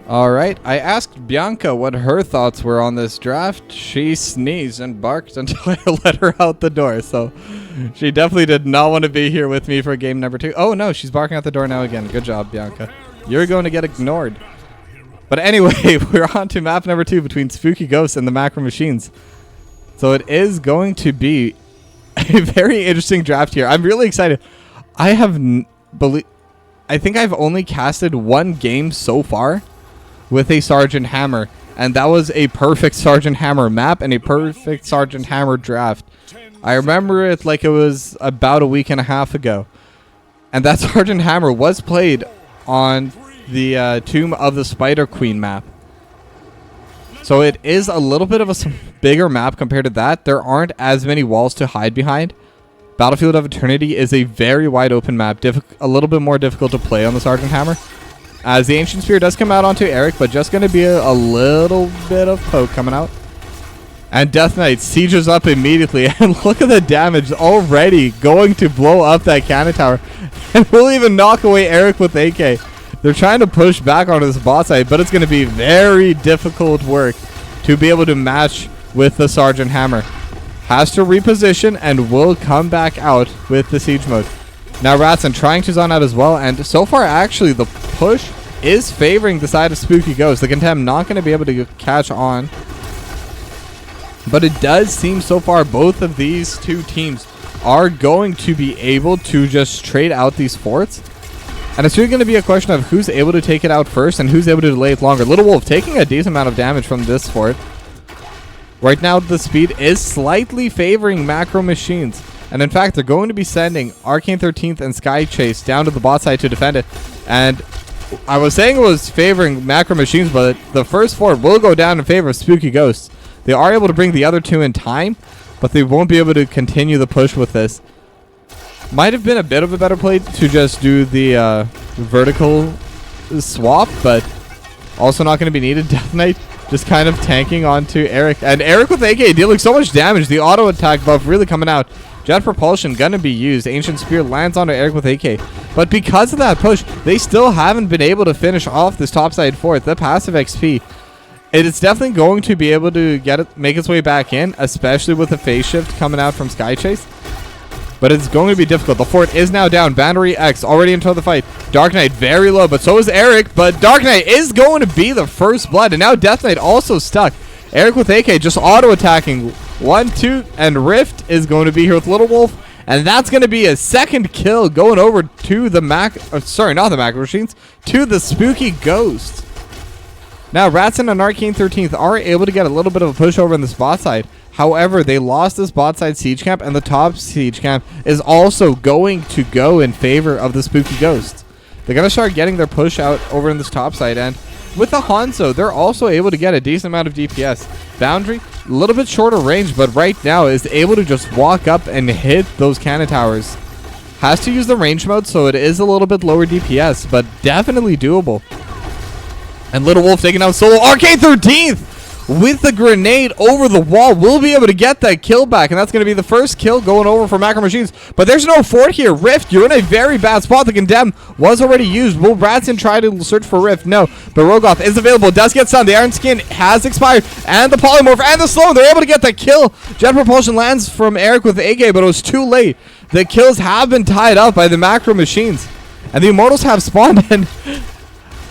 Alright, I asked Bianca what her thoughts were on this draft. She sneezed and barked until I let her out the door. So she definitely did not want to be here with me for game number 2. Oh no, she's barking at the door now again. Good job, Bianca. You're going to get ignored. But anyway, we're on to map number 2 between Spooky Ghosts and the Macro Machines. So it is going to be a very interesting draft here. I'm really excited. I think I've only casted one game so far with a Sergeant Hammer, and that was a perfect Sergeant Hammer map and a perfect Sergeant Hammer draft. I remember it like it was about a week and a half ago, and that Sergeant Hammer was played on the Tomb of the Spider Queen map. So it is a little bit of a bigger map compared to that. There aren't as many walls to hide behind. Battlefield of Eternity is a very wide open map, a little bit more difficult to play on the Sergeant Hammer. As the Ancient Spear does come out onto Eric, but just going to be a little bit of poke coming out. And Death Knight sieges up immediately. And look at the damage already going to blow up that cannon tower. And we'll even knock away Eric with AK. They're trying to push back onto this bot side, but it's going to be very difficult work to be able to match with the Sergeant Hammer. Has to reposition and will come back out with the siege mode. Now Ratson trying to zone out as well, and so far actually the push is favoring the side of Spooky Ghost. The Contempt not going to be able to catch on. But it does seem so far both of these two teams are going to be able to just trade out these forts. And it's really going to be a question of who's able to take it out first and who's able to delay it longer. Little Wolf taking a decent amount of damage from this fort. Right now, the speed is slightly favoring Macro Machines. And in fact, they're going to be sending Arcane 13th and Sky Chase down to the bot side to defend it. And I was saying it was favoring Macro Machines, but the first fort will go down in favor of Spooky Ghosts. They are able to bring the other two in time, but they won't be able to continue the push with this. Might have been a bit of a better play to just do the vertical swap, but also not going to be needed. Death Knight just kind of tanking onto Eric. And Eric with AK dealing so much damage. The auto attack buff really coming out. Jet Propulsion going to be used. Ancient Spear lands onto Eric with AK. But because of that push, they still haven't been able to finish off this topside fort. The passive XP. It is definitely going to be able to make its way back in, especially with a phase shift coming out from Sky Chase. But it's going to be difficult. The fort is now down. Boundary X already into the fight. Dark Knight very low, but so is Eric. But Dark Knight is going to be the first blood. And now Death Knight also stuck. Eric with AK just auto-attacking. 1, 2, and Rift is going to be here with Little Wolf. And that's going to be a second kill going over to the not the Macro Machines, to the Spooky Ghost. Now, Ratson and Arcane 13th are able to get a little bit of a push over in this bot side. However, they lost this bot side siege camp, and the top siege camp is also going to go in favor of the Spooky Ghost. They're going to start getting their push out over in this top side, and with the Hanzo, they're also able to get a decent amount of DPS. Boundary, a little bit shorter range, but right now is able to just walk up and hit those cannon towers. Has to use the range mode, so it is a little bit lower DPS, but definitely doable. And Little Wolf taking out solo. Arcane 13th with the grenade over the wall will be able to get that kill back. And that's going to be the first kill going over for Macro Machines. But there's no fort here. Rift, you're in a very bad spot. The Condemn was already used. Will Ratson try to search for Rift? No. But Rogoth is available. Does get stunned. The Iron Skin has expired. And the Polymorph and the Slow. They're able to get the kill. Jet Propulsion lands from Eric with the AK, but it was too late. The kills have been tied up by the Macro Machines. And the Immortals have spawned, and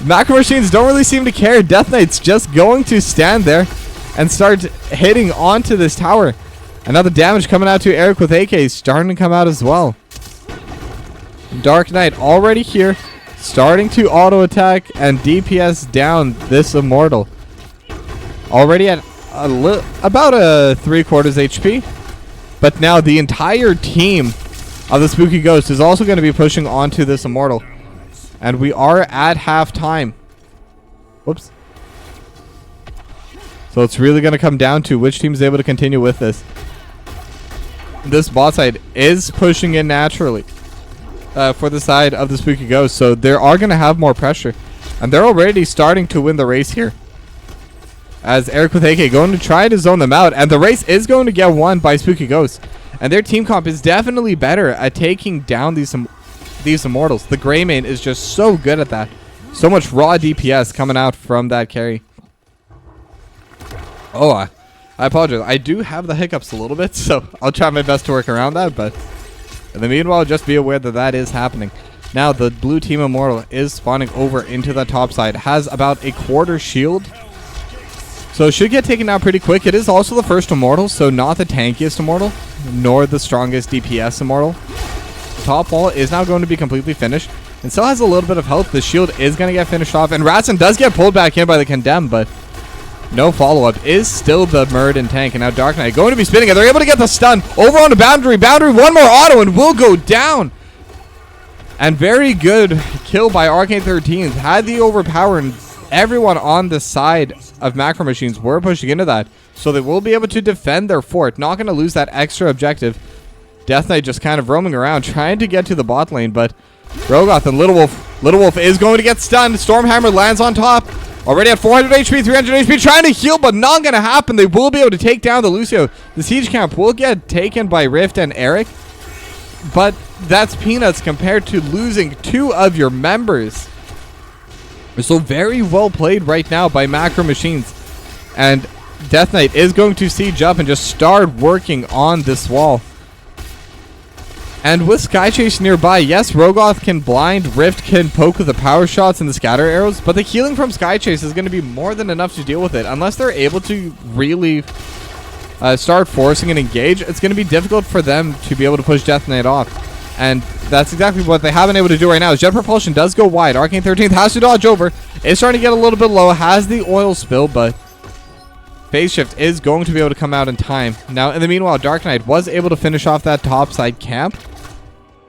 Macro Machines don't really seem to care. Death Knight's just going to stand there and start hitting onto this tower. And now the damage coming out to Eric with AK starting to come out as well. Dark Knight already here, starting to auto attack and DPS down this Immortal. Already at about a 3/4 HP. But now the entire team of the Spooky Ghost is also going to be pushing onto this Immortal. And we are at halftime. Whoops. So it's really going to come down to which team is able to continue with this. This bot side is pushing in naturally for the side of the Spooky Ghost. So they are going to have more pressure. And they're already starting to win the race here. As Eric with AK going to try to zone them out. And the race is going to get won by Spooky Ghost. And their team comp is definitely better at taking down these Immortals. The Greymane is just so good at that. So much raw DPS coming out from that carry. Oh, I apologize. I do have the hiccups a little bit, so I'll try my best to work around that. But in the meanwhile, just be aware that that is happening. Now, the blue team Immortal is spawning over into the top side. Has about a quarter shield. So it should get taken out pretty quick. It is also the first Immortal, so not the tankiest Immortal, nor the strongest DPS Immortal. The top wall is now going to be completely finished, and still has a little bit of health. The shield is going to get finished off, and Ratson does get pulled back in by the Condemn, but no follow-up. Is still the Muradin tank, and now Dark Knight going to be spinning it. They're able to get the stun over on the Boundary. Boundary, one more auto, and will go down. And very good kill by Arcane 13th. Had the overpower, and everyone on the side of Macro Machines were pushing into that. So they will be able to defend their fort. Not going to lose that extra objective. Death Knight just kind of roaming around, trying to get to the bot lane, but Rogoth and Little Wolf is going to get stunned. Stormhammer lands on top. Already at 400 HP, 300 HP, trying to heal, but not going to happen. They will be able to take down the Lucio. The siege camp will get taken by Rift and Eric, but that's peanuts compared to losing 2 of your members. So very well played right now by Macro Machines. And Death Knight is going to siege up and just start working on this wall. And with Sky Chase nearby, yes, Rogoth can blind, Rift can poke with the power shots and the scatter arrows, but the healing from Sky Chase is going to be more than enough to deal with it. Unless they're able to really start forcing and engage, it's going to be difficult for them to be able to push Death Knight off. And that's exactly what they haven't been able to do right now. Jet Propulsion does go wide. Arcane 13th has to dodge over. It's starting to get a little bit low. Has the oil spill, but Phase shift is going to be able to come out in time. Now, in the meanwhile, Dark Knight was able to finish off that top side camp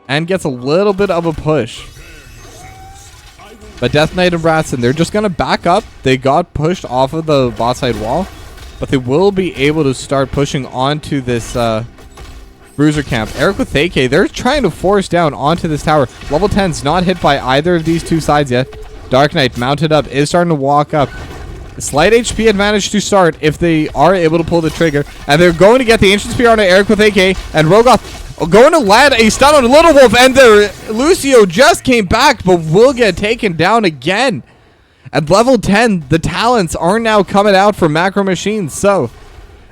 and gets a little bit of a push. But Death Knight and Ratson, they're just going to back up. They got pushed off of the bot side wall, but they will be able to start pushing onto this bruiser camp. Eric with AK, they're trying to force down onto this tower. Level 10's not hit by either of these two sides yet. Dark Knight mounted up, is starting to walk up. Slight HP advantage to start if they are able to pull the trigger. And they're going to get the Ancient Spear onto Eric with AK. And Rogoth going to land a stun on Little Wolf. And Lucio just came back, but will get taken down again. At level 10, the talents are now coming out for Macro Machines. So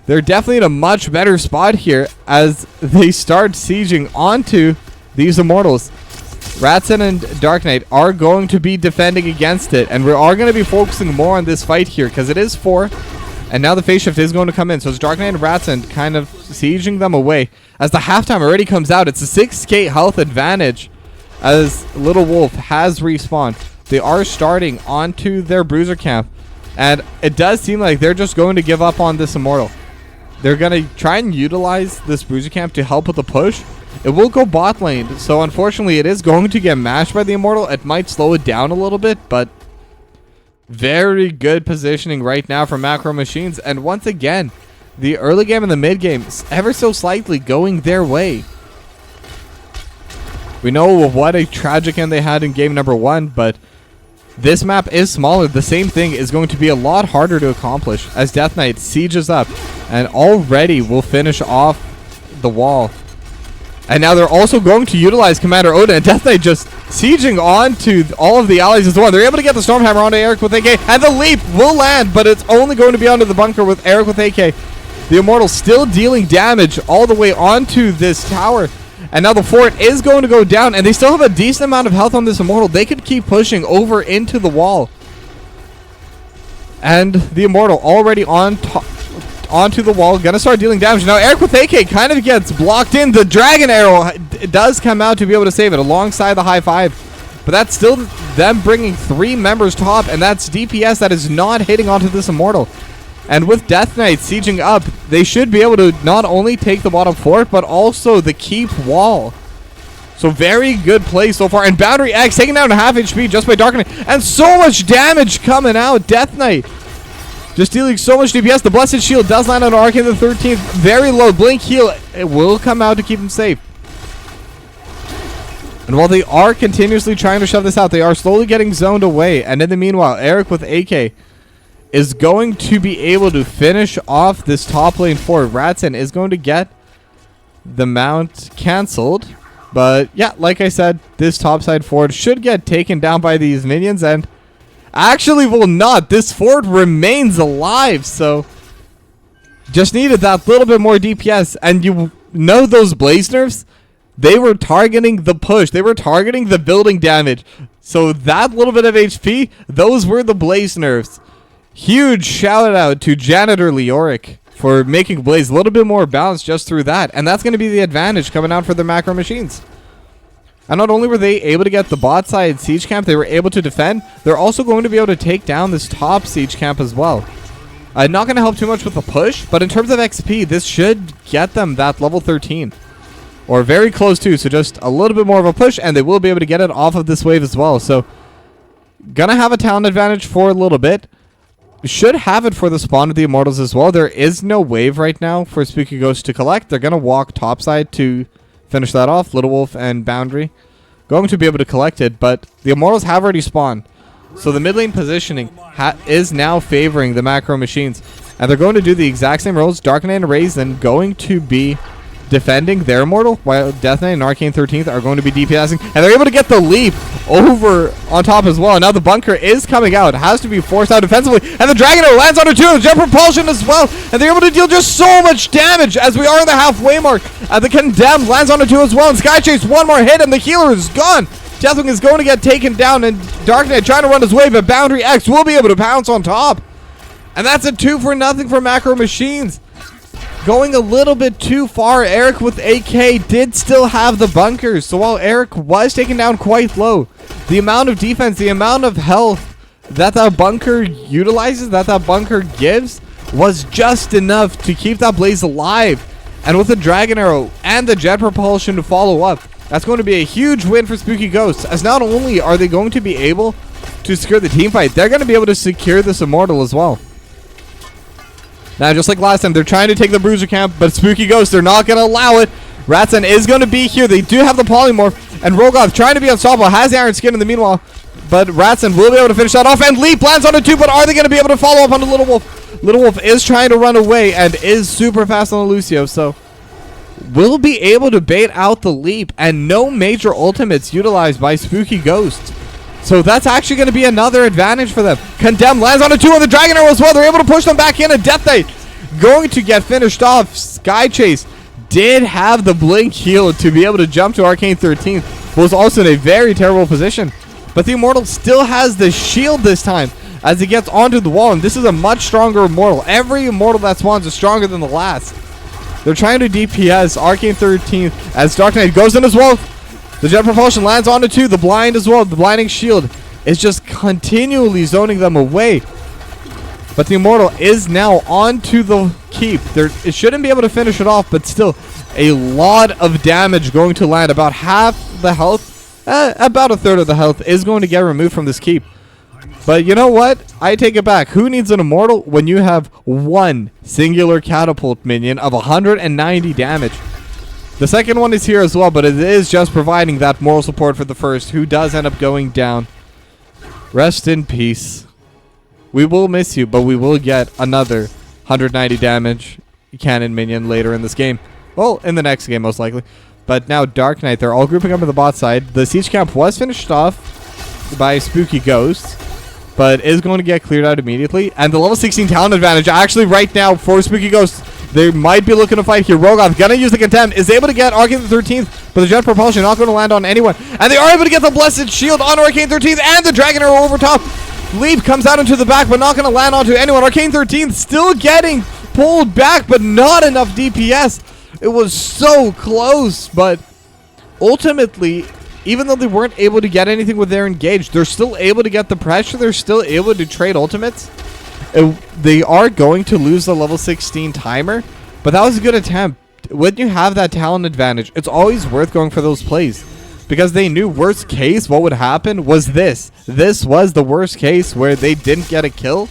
they're definitely in a much better spot here as they start sieging onto these Immortals. Ratson and Dark Knight are going to be defending against it, and we are going to be focusing more on this fight here because it is 4, and now the phase shift is going to come in. So it's Dark Knight and Ratson kind of sieging them away. As the halftime already comes out, it's a 6k health advantage as Little Wolf has respawned. They are starting onto their bruiser camp, and it does seem like they're just going to give up on this Immortal. They're going to try and utilize this bruiser camp to help with the push. It will go bot lane, so unfortunately it is going to get mashed by the Immortal. It might slow it down a little bit, but very good positioning right now for Macro Machines. And once again, the early game and the mid game ever so slightly going their way. We know what a tragic end they had in game number 1, but this map is smaller. The same thing is going to be a lot harder to accomplish as Death Knight sieges up and already will finish off the wall. And now they're also going to utilize Commander Oda, and Death Knight just sieging on to all of the allies as well. They're able to get the Stormhammer onto Eric with AK, and the leap will land, but it's only going to be onto the bunker with Eric with AK. The Immortal still dealing damage all the way onto this tower. And now the fort is going to go down, and they still have a decent amount of health on this Immortal. They could keep pushing over into the wall. And the Immortal already on top. Onto the wall, gonna start dealing damage. Now Eric with AK kind of gets blocked in. The Dragon Arrow does come out to be able to save it alongside the high 5, but that's still them bringing 3 members top, and that's DPS that is not hitting onto this Immortal. And with Death Knight sieging up, they should be able to not only take the bottom fort, but also the keep wall. So very good play so far. And Boundary X taking down half HP just by Dark Knight, and so much damage coming out. Death Knight just dealing so much DPS. The Blessed Shield does land on Arcane the 13th. Very low. Blink heal. It will come out to keep him safe. And while they are continuously trying to shove this out, they are slowly getting zoned away. And in the meanwhile, Eric with AK is going to be able to finish off this top lane fort. Ratson is going to get the mount cancelled. But yeah, like I said, this topside fort should get taken down by these minions, and actually will not. This fort remains alive, so just needed that little bit more DPS. And you know those Blaze nerfs? They were targeting the push. They were targeting the building damage. So that little bit of HP, those were the Blaze nerfs. Huge shout out to Janitor Leoric for making Blaze a little bit more balanced just through that. And that's going to be the advantage coming out for the Macro Machines. And not only were they able to get the bot side siege camp, they were able to defend. They're also going to be able to take down this top siege camp as well. Not going to help too much with the push, but in terms of XP, this should get them that level 13. Or very close to, so just a little bit more of a push, and they will be able to get it off of this wave as well. So, gonna have a talent advantage for a little bit. Should have it for the spawn of the Immortals as well. There is no wave right now for Spooky Ghost to collect. They're gonna walk topside to finish that off. Little Wolf and Boundary going to be able to collect it, but the Immortals have already spawned. So the mid lane positioning is now favoring the Macro Machines. And they're going to do the exact same roles. Dark Knight and Raisin going to be defending their Immortal, while Death Knight and Arcane 13th are going to be DPSing. And they're able to get the leap over on top as well. And now the bunker is coming out. It has to be forced out defensively. And the Dragon Arrow lands on it too. Jet Propulsion as well. And they're able to deal just so much damage as we are in the halfway mark. And the Condemned lands on it too as well. And Sky Chase, one more hit and the healer is gone. Deathwing is going to get taken down. And Dark Knight trying to run his way, but Boundary X will be able to pounce on top. And that's a 2-0 for Macro Machines. Going a little bit too far. Eric with AK did still have the bunkers. So while Eric was taken down quite low, the amount of defense, the amount of health that bunker utilizes, that bunker gives, was just enough to keep that blaze alive. And with the Dragon Arrow and the jet propulsion to follow up, that's going to be a huge win for Spooky Ghosts, as not only are they going to be able to secure the team fight, they're going to be able to secure this Immortal as well. Now, just like last time, they're trying to take the Bruiser camp, but Spooky Ghosts, they're not going to allow it. Ratson is going to be here. They do have the Polymorph, and Rogoth trying to be unstoppable, has the Iron Skin in the meanwhile, but Ratson will be able to finish that off, and Leap lands on it too, but are they going to be able to follow up on the Little Wolf? Little Wolf is trying to run away and is super fast on the Lucio, so will be able to bait out the Leap, and no major ultimates utilized by Spooky Ghost. So that's actually going to be another advantage for them. Condemn lands on a 2 on the Dragon Arrow as well. They're able to push them back in. A Death Knight going to get finished off. Sky Chase did have the Blink heal to be able to jump to Arcane 13th. Was also in a very terrible position. But the Immortal still has the shield this time as he gets onto the wall. And this is a much stronger Immortal. Every Immortal that spawns is stronger than the last. They're trying to DPS Arcane 13th as Dark Knight goes in as well. The Jet Propulsion lands onto 2. The Blind as well. The Blinding Shield is just continually zoning them away. But the Immortal is now onto the keep. It shouldn't be able to finish it off, but still a lot of damage going to land. About half the health, about a third of the health is going to get removed from this keep. But you know what? I take it back. Who needs an Immortal when you have one singular catapult minion of 190 damage? The second one is here as well, but it is just providing that moral support for the first, who does end up going down. Rest in peace. We will miss you, but we will get another 190 damage cannon minion later in this game. Well, in the next game, most likely. But now Dark Knight, they're all grouping up on the bot side. The siege camp was finished off by Spooky Ghost, but is going to get cleared out immediately. And the level 16 talent advantage actually right now for Spooky Ghost. They might be looking to fight here. Rogoth gonna use the Contempt, is able to get Arcane 13th, but the Jet Propulsion not going to land on anyone. And they are able to get the Blessed Shield on Arcane 13th and the Dragon Arrow over top. Leap comes out into the back, but not going to land onto anyone. Arcane 13th still getting pulled back, but not enough DPS. It was so close, but ultimately, even though they weren't able to get anything with their engage, they're still able to get the pressure. They're still able to trade ultimates. They are going to lose the level 16 timer, but that was a good attempt. When you have that talent advantage, it's always worth going for those plays, because they knew worst case what would happen was this. This was the worst case where they didn't get a kill,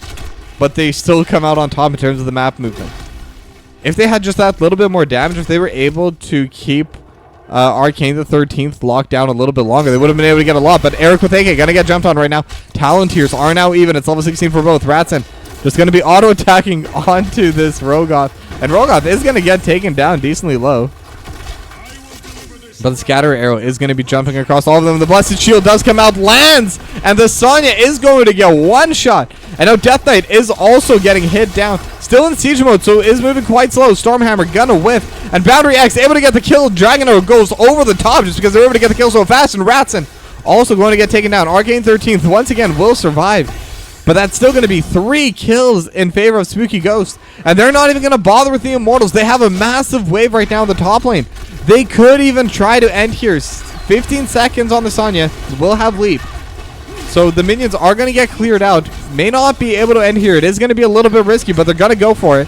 but they still come out on top in terms of the map movement. If they had just that little bit more damage, if they were able to keep Arcane the 13th locked down a little bit longer, they would have been able to get a lot. But Eric with AK gonna get jumped on right now. Talontiers are now even. It's level 16 for both. Ratson just gonna be auto attacking onto this Rogoth, and Rogoth is gonna get taken down decently low. But the Scatter Arrow is going to be jumping across all of them. The Blessed Shield does come out, lands, and the Sonya is going to get one shot. And now Death Knight is also getting hit down. Still in siege mode, so is moving quite slow. Stormhammer gonna whiff, and Boundary X able to get the kill. Dragon Arrow goes over the top just because they're able to get the kill so fast. And Ratson also going to get taken down. Arcane 13th once again will survive, but that's still going to be 3 kills in favor of Spooky Ghost. And they're not even going to bother with the Immortals. They have a massive wave right now in the top lane. They could even try to end here. 15 seconds on the Sonya. Will have Leap. So the minions are going to get cleared out. May not be able to end here. It is going to be a little bit risky, but they're going to go for it.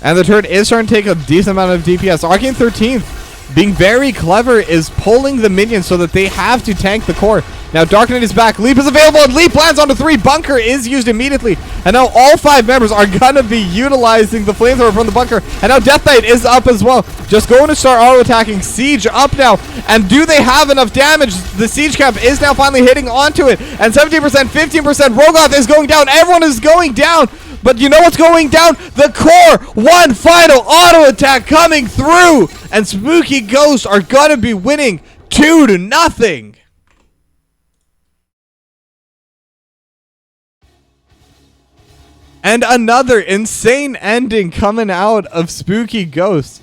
And the turret is starting to take a decent amount of DPS. Arcane 13th, being very clever, is pulling the minions so that they have to tank the core. Now Dark Knight is back. Leap is available, and Leap lands onto 3. Bunker is used immediately. And now all 5 members are going to be utilizing the flamethrower from the bunker. And now Death Knight is up as well. Just going to start auto-attacking. Siege up now. And do they have enough damage? The Siege Camp is now finally hitting onto it. And 17%, 15%. Rogoth is going down. Everyone is going down. But you know what's going down? The core. One final auto-attack coming through. And Spooky Ghosts are going to be winning 2-0. And another insane ending coming out of Spooky Ghosts.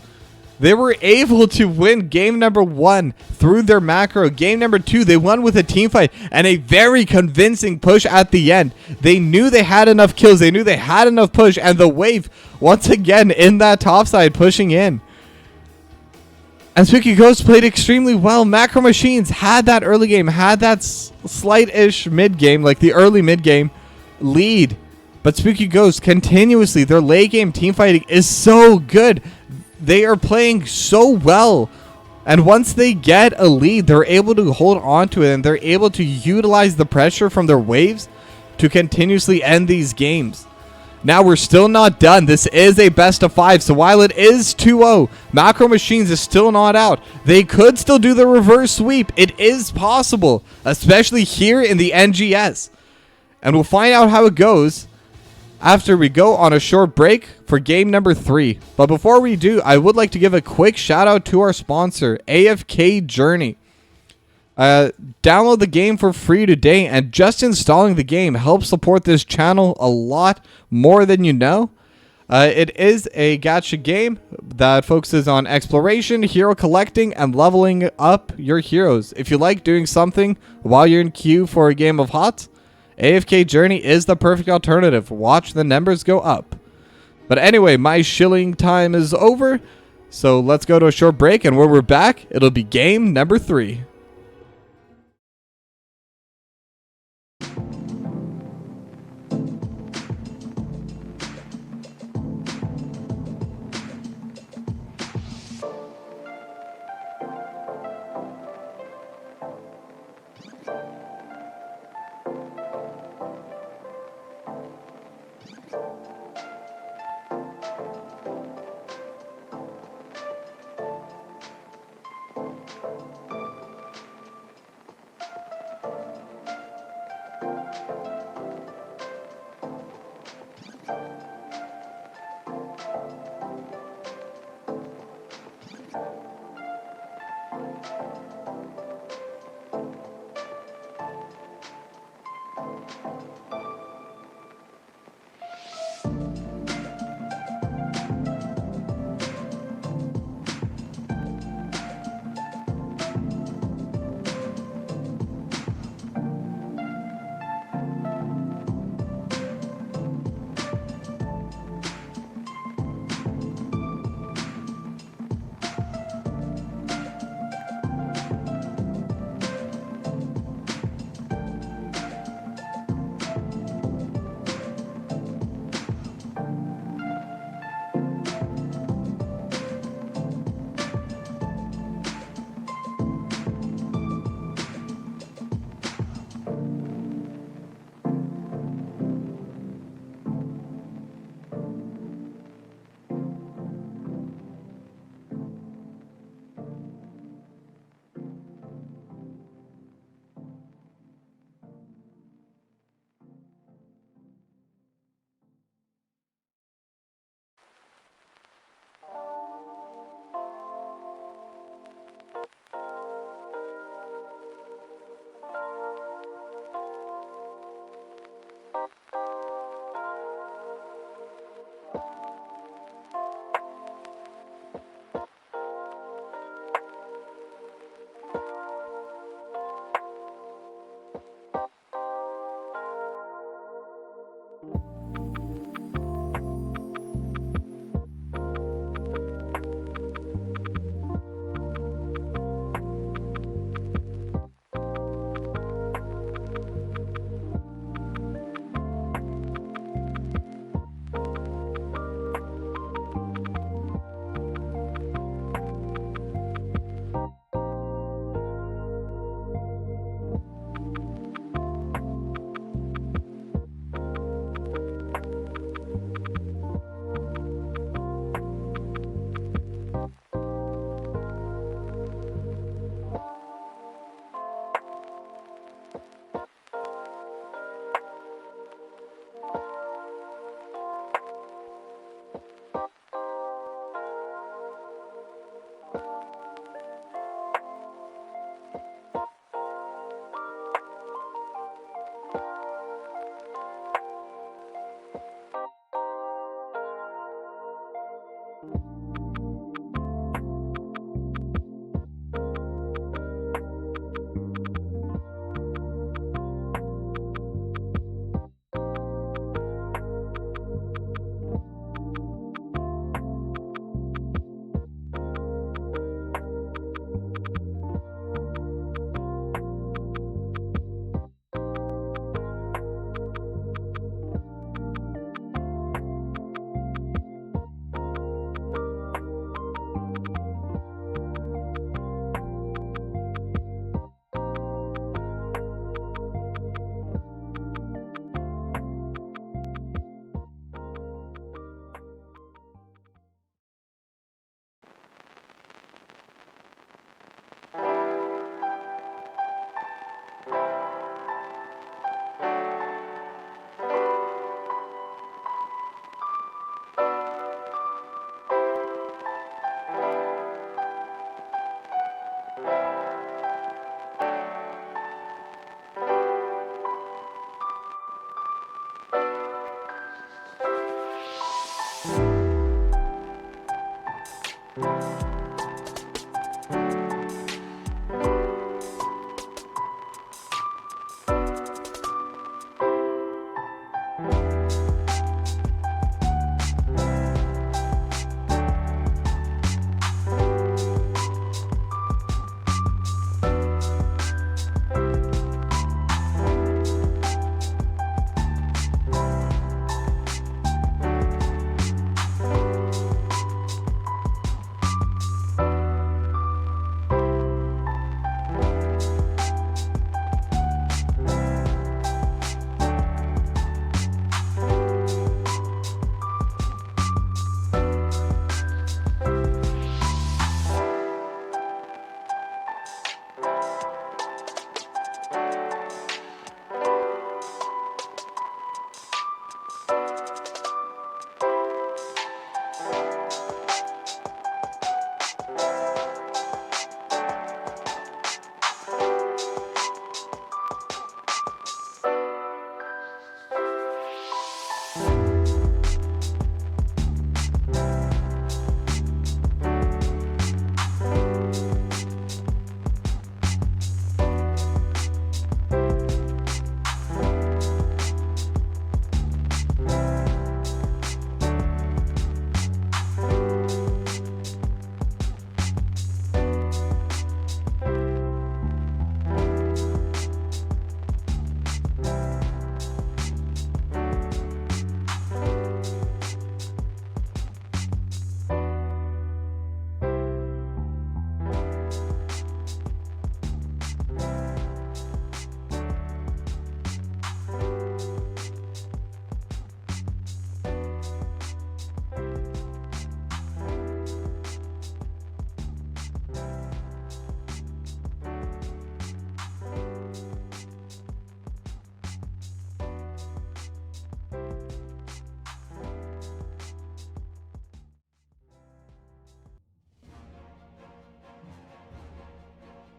They were able to win game number 1 through their macro. Game number 2, they won with a team fight and a very convincing push at the end. They knew they had enough kills. They knew they had enough push. And the wave, once again, in that top side, pushing in. And Spooky Ghosts played extremely well. Macro Machines had that early game, had that slight-ish mid-game, like the early mid-game lead. But Spooky Ghost continuously, their late game team fighting is so good. They are playing so well. And once they get a lead, they're able to hold on to it, and they're able to utilize the pressure from their waves to continuously end these games. Now, we're still not done. This is a best of 5, so while it is 2-0, Macro Machines is still not out. They could still do the reverse sweep. It is possible, especially here in the NGS. And we'll find out how it goes after we go on a short break for game number 3. But before we do, I would like to give a quick shout out to our sponsor, afkjourney. Download the game for free today, and just installing the game helps support this channel a lot more than you know. It is a gacha game that focuses on exploration, hero collecting, and leveling up your heroes. If you like doing something while you're in queue for a game of HOT, AFK Journey is the perfect alternative. Watch the numbers go up. But anyway, my shilling time is over, so let's go to a short break, and when we're back, it'll be game number 3.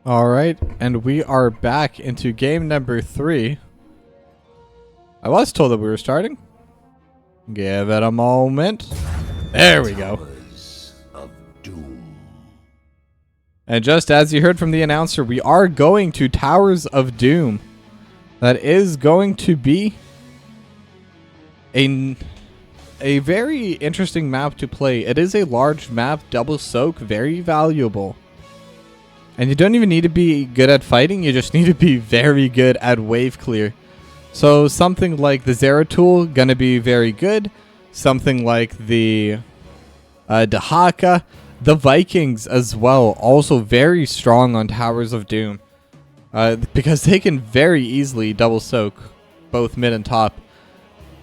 All right, and we are back into game number 3. I was told that we were starting. Give it a moment. There we go. And just as you heard from the announcer, we are going to Towers of Doom. That is going to be a very interesting map to play. It is a large map, double soak, very valuable. And you don't even need to be good at fighting, you just need to be very good at wave clear. So something like the Zeratul, gonna be very good. Something like the Dahaka, the Vikings as well, also very strong on Towers of Doom. Because they can very easily double soak both mid and top.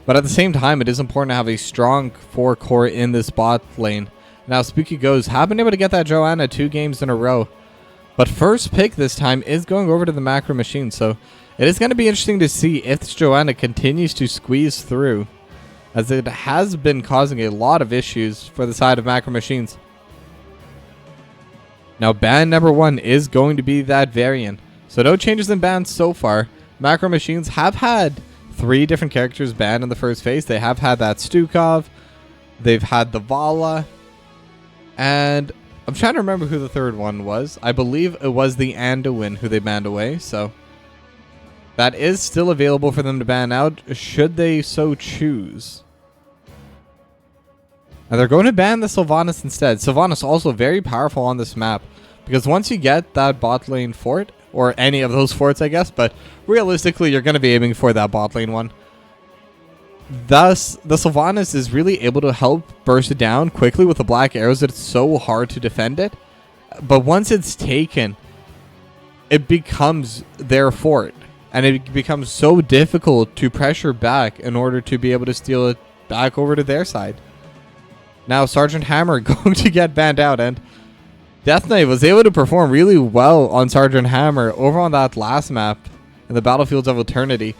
But at the same time, it is important to have a strong 4 core in this bot lane. Now Spooky Goes have been able to get that Joanna 2 games in a row. But first pick this time is going over to the macro machine, so it is going to be interesting to see if this Joanna continues to squeeze through, as it has been causing a lot of issues for the side of macro machines. Now ban number 1 is going to be that variant, so no changes in bans so far. Macro machines have had 3 different characters banned in the first phase. They have had that Stukov, they've had the Vala, and I'm trying to remember who the third one was. I believe it was the Anduin who they banned away, so that is still available for them to ban out, should they so choose. And they're going to ban the Sylvanas instead. Sylvanas also very powerful on this map, because once you get that bot lane fort, or any of those forts I guess, but realistically you're going to be aiming for that bot lane one. Thus, the Sylvanas is really able to help burst it down quickly with the black arrows that it's so hard to defend it. But once it's taken, it becomes their fort. And it becomes so difficult to pressure back in order to be able to steal it back over to their side. Now Sergeant Hammer going to get banned out, and Death Knight was able to perform really well on Sergeant Hammer over on that last map in the Battlefields of Eternity.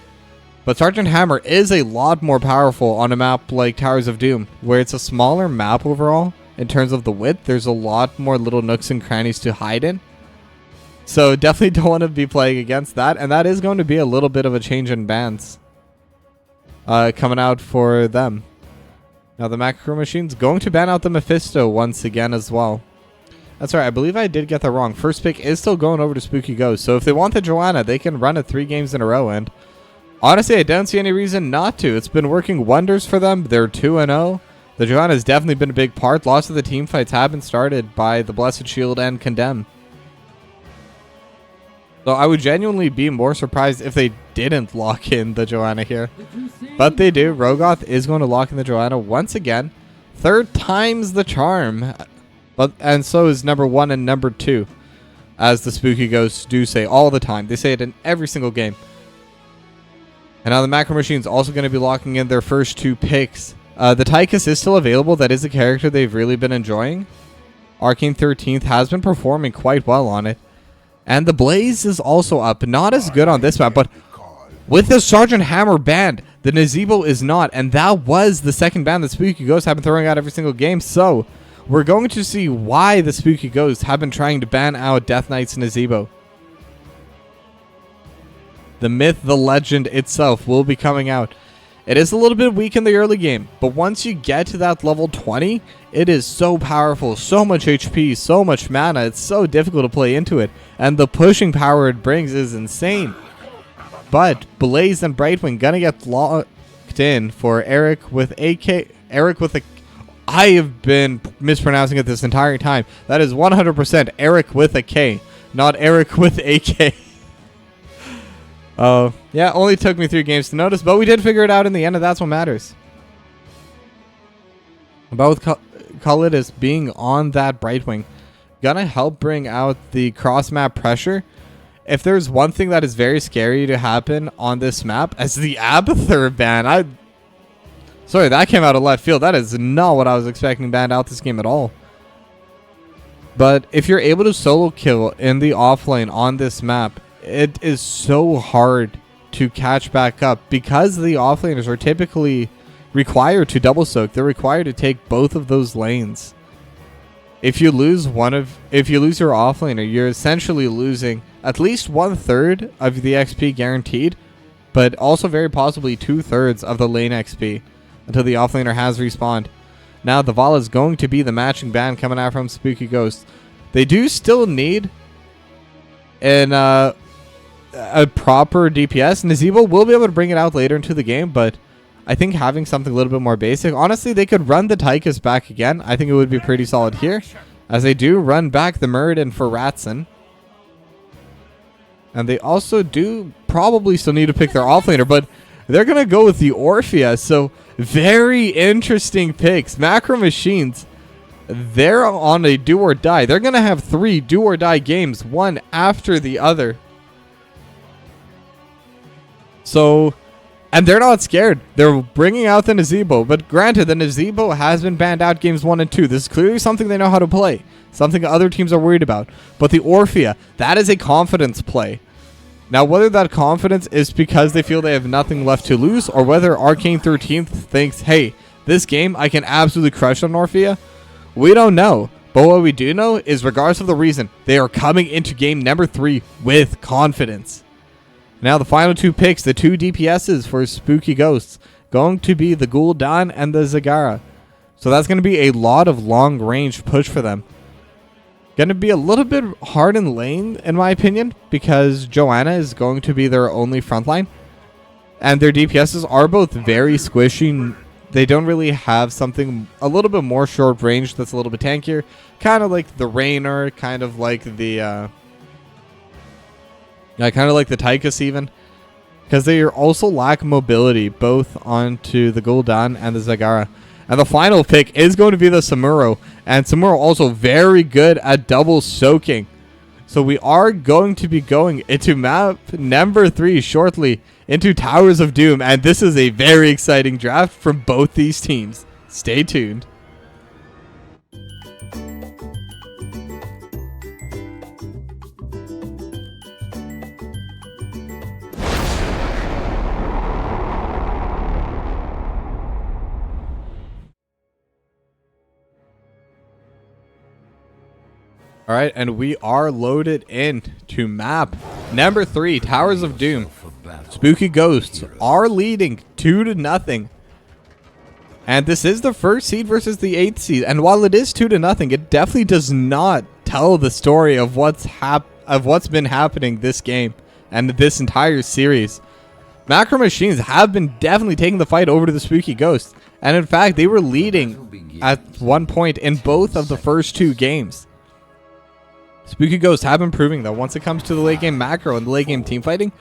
But Sergeant Hammer is a lot more powerful on a map like Towers of Doom, where it's a smaller map overall in terms of the width. There's a lot more little nooks and crannies to hide in. So definitely don't want to be playing against that, and that is going to be a little bit of a change in bans coming out for them. Now the Macro Machine's going to ban out the Mephisto once again as well. That's right, I believe I did get that wrong. First pick is still going over to Spooky Ghost. So if they want the Joanna, they can run it 3 games in a row. And honestly, I don't see any reason not to. It's been working wonders for them. They're 2-0. The Joanna has definitely been a big part. Lots of the team fights have been started by the Blessed Shield and Condemn. So I would genuinely be more surprised if they didn't lock in the Joanna here. But they do. Rogoth is going to lock in the Joanna once again. 3rd time's the charm. And so is number 1 and number 2. As the Spooky Ghosts do say all the time. They say it in every single game. And now the Macro Machine's also going to be locking in their first 2 picks. The Tychus is still available. That is a character they've really been enjoying. Arcane 13th has been performing quite well on it. And the Blaze is also up. Not as good on this map, but with the Sergeant Hammer banned, the Nazebo is not. And that was the second ban that Spooky Ghosts have been throwing out every single game. So we're going to see why the Spooky Ghosts have been trying to ban out Death Knight's Nazebo. The myth, the legend itself will be coming out. It is a little bit weak in the early game, but once you get to that level 20, it is so powerful, so much HP, so much mana, it's so difficult to play into it, and the pushing power it brings is insane. But Blaze and Brightwing gonna get locked in for Eric with AK, I have been mispronouncing it this entire time. That is 100% Eric with a K, not Eric with AK. Yeah, only took me 3 games to notice, but we did figure it out in the end, and that's what matters. But with Khalidus being on that Brightwing, gonna help bring out the cross-map pressure. If there's one thing that is very scary to happen on this map, as the Abathur ban, sorry, that came out of left field. That is not what I was expecting banned out this game at all. But if you're able to solo kill in the offlane on this map, it is so hard to catch back up because the offlaners are typically required to double soak. They're required to take both of those lanes. If you lose your offlaner, you're essentially losing at least 1/3 of the XP guaranteed, but also very possibly 2/3 of the lane XP until the offlaner has respawned. Now the Vala is going to be the matching ban coming out from Spooky Ghost. They do still need a proper DPS. Nazebo will be able to bring it out later into the game, but I think having something a little bit more basic. Honestly, they could run the Tychus back again. I think it would be pretty solid here, as they do run back the Muradin for Ratson. And they also do probably still need to pick their offlaner, but they're going to go with the Orphea. So very interesting picks. Macro Machines, they're on a do or die. They're going to have 3 do or die games, one after the other. So, and they're not scared. They're bringing out the Nazebo. But granted, the Nazebo has been banned out games 1 and 2. This is clearly something they know how to play. Something other teams are worried about. But the Orphea, that is a confidence play. Now, whether that confidence is because they feel they have nothing left to lose, or whether Arcane 13th thinks, hey, this game I can absolutely crush on Orphea, we don't know. But what we do know is, regardless of the reason, they are coming into game number 3 with confidence. Now the final 2 picks, the 2 DPSs for Spooky Ghosts, going to be the Gul'dan and the Zagara. So that's going to be a lot of long range push for them. Going to be a little bit hard in lane, in my opinion, because Joanna is going to be their only frontline. And their DPSs are both very squishy. They don't really have something a little bit more short range that's a little bit tankier. Kind of like the Raynor, kind of like the Tychus even. Because they also lack mobility, both onto the Gul'dan and the Zagara. And the final pick is going to be the Samuro. And Samuro also very good at double soaking. So we are going to be going into map number 3 shortly, into Towers of Doom. And this is a very exciting draft from both these teams. Stay tuned. All right, and we are loaded in to map number 3, Towers of Doom. Spooky Ghosts are leading 2-0. And this is the first seed versus the 8th seed. And while it is 2-0, it definitely does not tell the story of what's been happening this game and this entire series. Macro Machines have been definitely taking the fight over to the Spooky Ghost. And in fact, they were leading at one point in both of the first 2 games. Spooky Ghosts have been proving that once it comes to the late game macro and the late game team fighting,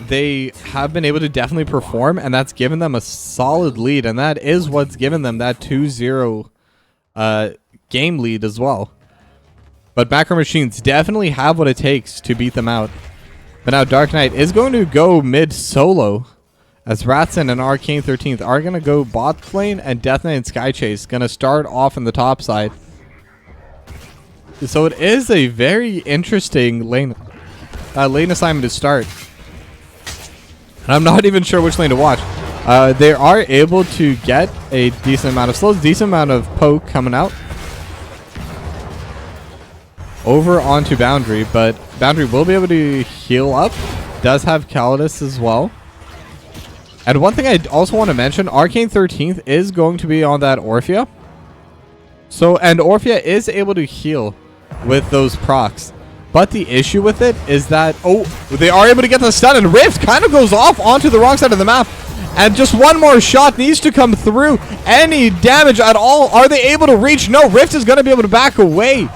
they have been able to definitely perform, and that's given them a solid lead, and that is what's given them that 2-0 game lead as well. But Macro Machines definitely have what it takes to beat them out. But now Dark Knight is going to go mid solo, as Ratson and Arcane 13th are going to go bot lane, and Death Knight and Sky Chase going to start off in the top side. So it is a very interesting lane assignment to start. And I'm not even sure which lane to watch. They are able to get a decent amount of slows, decent amount of poke coming out. Over onto Boundary, but Boundary will be able to heal up. Does have Calidus as well. And one thing I also want to mention, Arcane 13th is going to be on that Orphea. So, and Orphea is able to heal with those procs. But the issue with it is that, they are able to get the stun, and Rift kind of goes off onto the wrong side of the map. And just one more shot needs to come through. Any damage at all? Are they able to reach? No, Rift is going to be able to back away.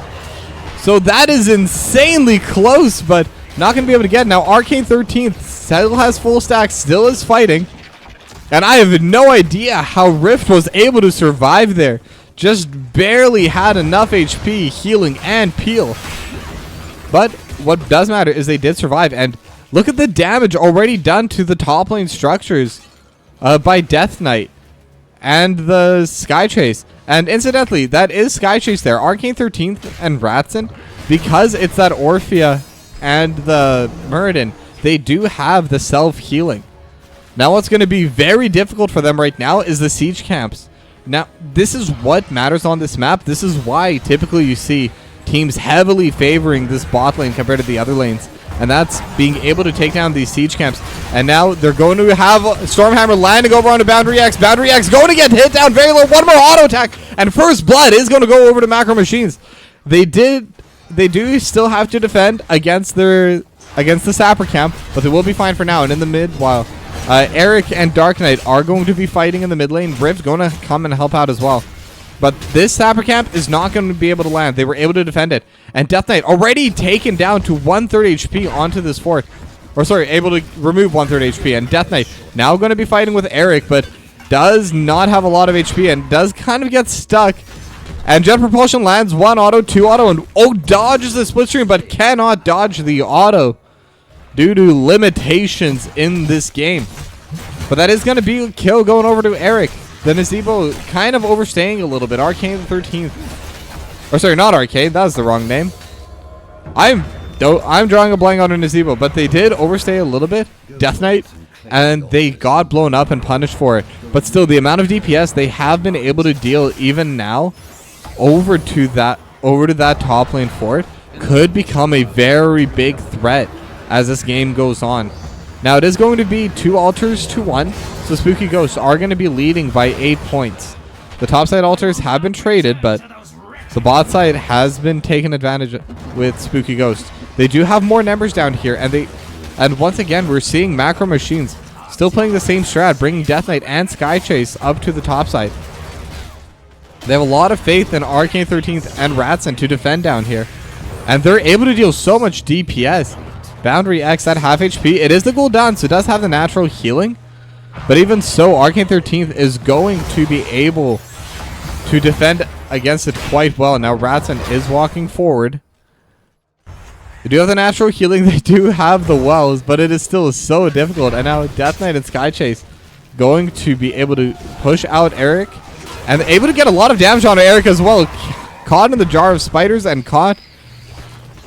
So that is insanely close, but not going to be able to get it. Now, Arcane 13th still has full stacks, still is fighting. And I have no idea how Rift was able to survive there. Just barely had enough HP, healing, and peel. But what does matter is they did survive. And look at the damage already done to the top lane structures by Death Knight and the Sky Chase. And incidentally, that is Sky Chase there. Arcane 13th and Ratson, because it's that Orphea and the Muradin, they do have the self-healing. Now what's going to be very difficult for them right now is the siege camps. Now, this is what matters on this map. This is why typically you see teams heavily favoring this bot lane compared to the other lanes. And that's being able to take down these siege camps. And now they're going to have Stormhammer landing over onto Boundary X. Boundary X going to get hit down very low. One more auto attack. And First Blood is going to go over to Macro Machines. They do still have to defend against the Sapper camp, but they will be fine for now. And in the mid, while Eric and Dark Knight are going to be fighting in the mid lane, Rift going to come and help out as well. But this Sapper camp is not going to be able to land. They were able to defend it. And Death Knight already taken down to 1/3 HP onto this fort. Or sorry, able to remove 1/3 HP. And Death Knight now going to be fighting with Eric, but does not have a lot of HP and does kind of get stuck. And Jet Propulsion lands 1 auto, 2 auto, and dodges the split stream, but cannot dodge the auto due to limitations in this game. But that is going to be a kill going over to Eric. The Nazebo kind of overstaying a little bit. Arcane 13th. Or sorry, not Arcane. That was the wrong name. I'm drawing a blank on a Nazebo, but they did overstay a little bit. Death Knight. And they got blown up and punished for it. But still, the amount of DPS they have been able to deal even now over to that top lane fort could become a very big threat as this game goes on. Now, it is going to be 2 altars to 1. So Spooky Ghosts are going to be leading by 8 points. The top side altars have been traded, but the bot side has been taken advantage with Spooky Ghosts. They do have more numbers down here, and once again, we're seeing Macro Machines still playing the same strat, bringing Death Knight and Sky Chase up to the top side. They have a lot of faith in Arcane 13th and Ratson to defend down here, and they're able to deal so much DPS. Boundary X at half HP. It is the Gul'dan, so it does have the natural healing. But even so, Arcane 13th is going to be able to defend against it quite well. Now Ratson is walking forward. They do have the natural healing. They do have the wells, but it is still so difficult. And now Death Knight and Sky Chase going to be able to push out Eric. And able to get a lot of damage on Eric as well. Caught in the jar of spiders and caught...